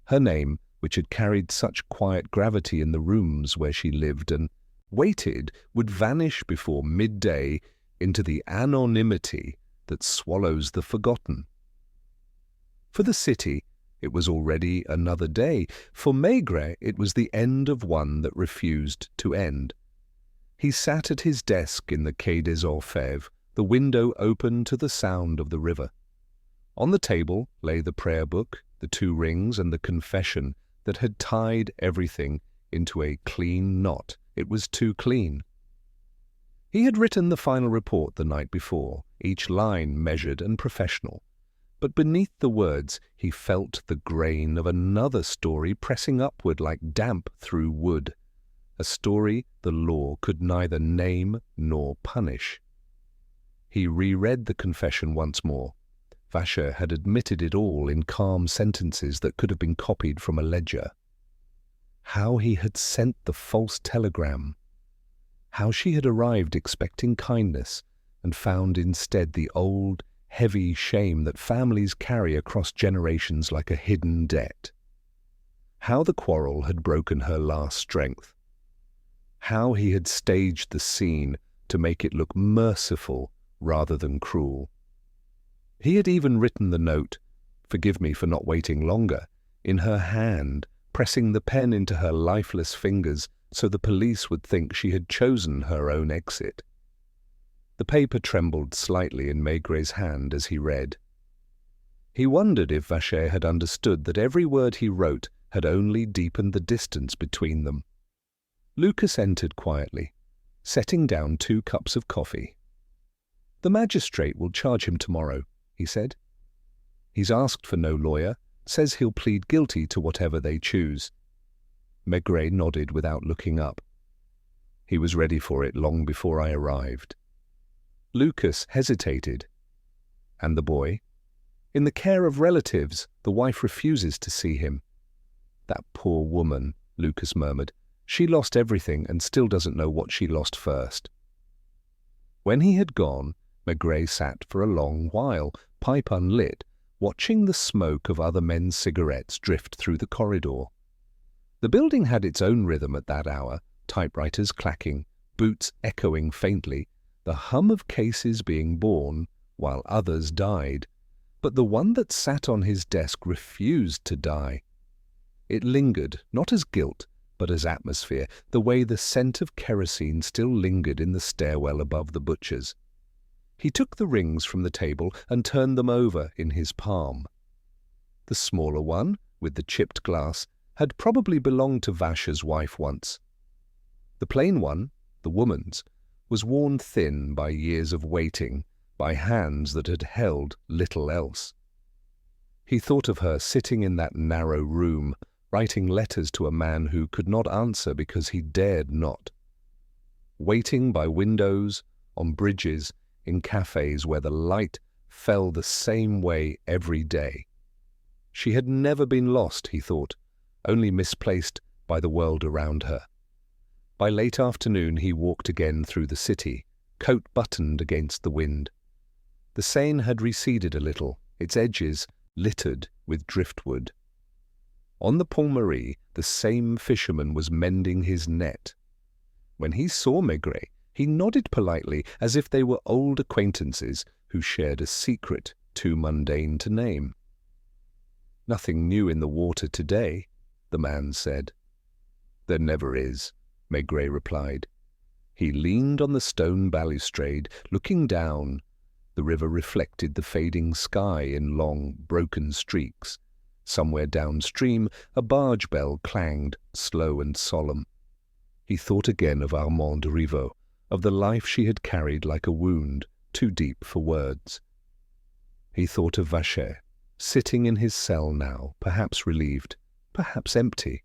Her name, which had carried such quiet gravity in the rooms where she lived and waited, would vanish before midday into the anonymity that swallows the forgotten. For the city, It was already another day. For Maigret, it was the end of one that refused to end. He sat at his desk in the Quai des Orfèvres, the window open to the sound of the river. On the table lay the prayer book, the 2 rings, and the confession that had tied everything into a clean knot. It was too clean. He had written the final report the night before, each line measured and professional. But beneath the words he felt the grain of another story pressing upward like damp through wood, a story the law could neither name nor punish. He reread the confession once more. Vacher had admitted it all in calm sentences that could have been copied from a ledger. How he had sent the false telegram. How she had arrived expecting kindness and found instead the old, heavy shame that families carry across generations like a hidden debt. How the quarrel had broken her last strength. How he had staged the scene to make it look merciful rather than cruel. He had even written the note, "Forgive me for not waiting longer," in her hand, pressing the pen into her lifeless fingers so the police would think she had chosen her own exit. The paper trembled slightly in Maigret's hand as he read. He wondered if Vacher had understood that every word he wrote had only deepened the distance between them. Lucas entered quietly, setting down 2 cups of coffee. "The magistrate will charge him tomorrow," he said. "He's asked for no lawyer, says he'll plead guilty to whatever they choose." Maigret nodded without looking up. "He was ready for it long before I arrived." Lucas hesitated. "And the boy?" "In the care of relatives. The wife refuses to see him." "That poor woman," Lucas murmured. "She lost everything and still doesn't know what she lost first." When he had gone, Maigret sat for a long while, pipe unlit, watching the smoke of other men's cigarettes drift through the corridor. The building had its own rhythm at that hour, typewriters clacking, boots echoing faintly, the hum of cases being born, while others died. But the one that sat on his desk refused to die. It lingered, not as guilt, but as atmosphere, the way the scent of kerosene still lingered in the stairwell above the butcher's. He took the rings from the table and turned them over in his palm. The smaller one, with the chipped glass, had probably belonged to Vacher's wife once. The plain one, the woman's, was worn thin by years of waiting, by hands that had held little else. He thought of her sitting in that narrow room, writing letters to a man who could not answer because he dared not. Waiting by windows, on bridges, in cafes where the light fell the same way every day. She had never been lost, he thought, only misplaced by the world around her. By late afternoon he walked again through the city, coat buttoned against the wind. The Seine had receded a little, its edges littered with driftwood. On the Pont Marie, the same fisherman was mending his net. When he saw Maigret, he nodded politely as if they were old acquaintances who shared a secret too mundane to name. "Nothing new in the water today," the man said. "There never is," Maigret replied. He leaned on the stone balustrade, looking down. The river reflected the fading sky in long, broken streaks. Somewhere downstream, a barge bell clanged, slow and solemn. He thought again of Armand de Rivaux, of the life she had carried like a wound, too deep for words. He thought of Vacher, sitting in his cell now, perhaps relieved, perhaps empty,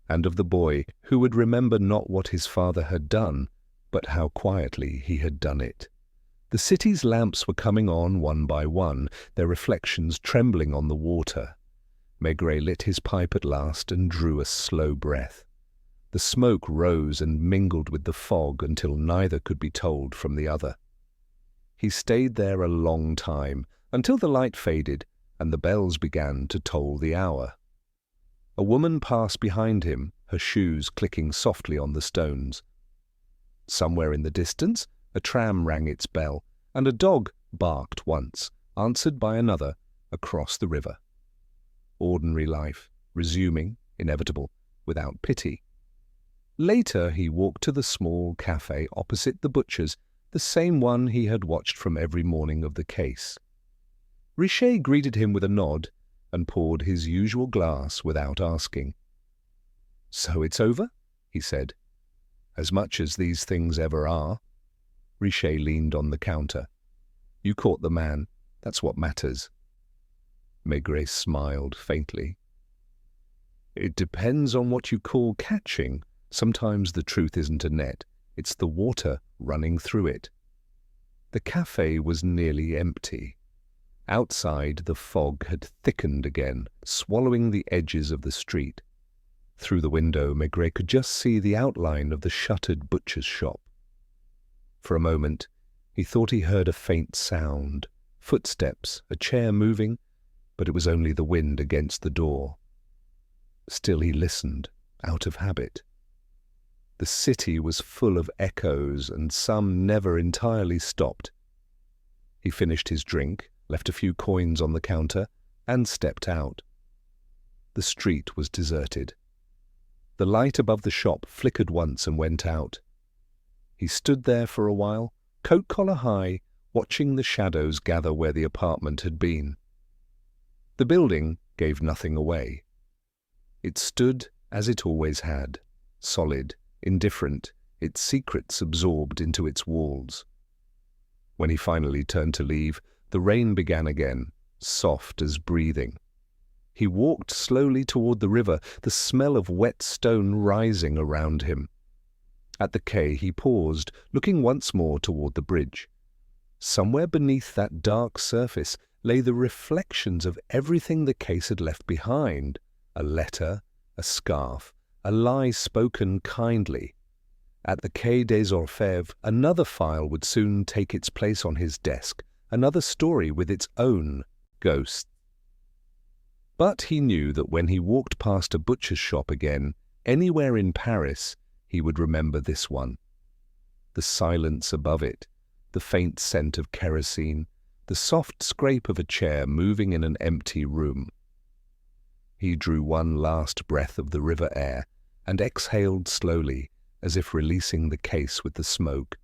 and of the boy who would remember not what his father had done, but how quietly he had done it. The city's lamps were coming on one by one, their reflections trembling on the water. Maigret lit his pipe at last and drew a slow breath. The smoke rose and mingled with the fog until neither could be told from the other. He stayed there a long time, until the light faded and the bells began to toll the hour. A woman passed behind him, her shoes clicking softly on the stones. Somewhere in the distance, a tram rang its bell, and a dog barked once, answered by another, across the river. ordinary life, resuming, inevitable, without pity. Later he walked to the small cafe opposite the butcher's, the same one he had watched from every morning of the case. Richer greeted him with a nod and poured his usual glass without asking. "So it's over?" he said. "As much as these things ever are." Richer leaned on the counter. "You caught the man. That's what matters." Maigret smiled faintly. "It depends on what you call catching. Sometimes the truth isn't a net. It's the water running through it." The cafe was nearly empty. Outside, the fog had thickened again, swallowing the edges of the street. Through the window, Maigret could just see the outline of the shuttered butcher's shop. For a moment, he thought he heard a faint sound, footsteps, a chair moving, but it was only the wind against the door. Still he listened, out of habit. The city was full of echoes, and some never entirely stopped. He finished his drink, left a few coins on the counter, and stepped out. The street was deserted. The light above the shop flickered once and went out. He stood there for a while, coat collar high, watching the shadows gather where the apartment had been. The building gave nothing away. It stood as it always had, solid, indifferent, its secrets absorbed into its walls. When he finally turned to leave, the rain began again, soft as breathing. He walked slowly toward the river, the smell of wet stone rising around him. At the quay he paused, looking once more toward the bridge. Somewhere beneath that dark surface lay the reflections of everything the case had left behind: a letter, a scarf, a lie spoken kindly. At the Quai des Orfèvres, another file would soon take its place on his desk, another story with its own ghosts. But he knew that when he walked past a butcher's shop again, anywhere in Paris, he would remember this one. The silence above it, the faint scent of kerosene, the soft scrape of a chair moving in an empty room. He drew one last breath of the river air and exhaled slowly, as if releasing the case with the smoke.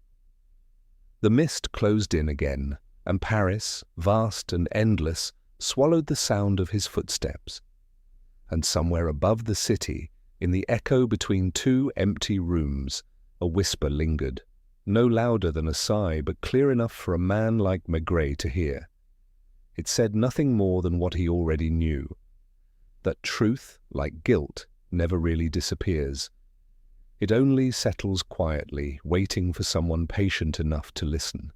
The mist closed in again, and Paris, vast and endless, swallowed the sound of his footsteps. And somewhere above the city, in the echo between two empty rooms, a whisper lingered, no louder than a sigh, but clear enough for a man like Maigret to hear. It said nothing more than what he already knew: that truth, like guilt, never really disappears. It only settles quietly, waiting for someone patient enough to listen.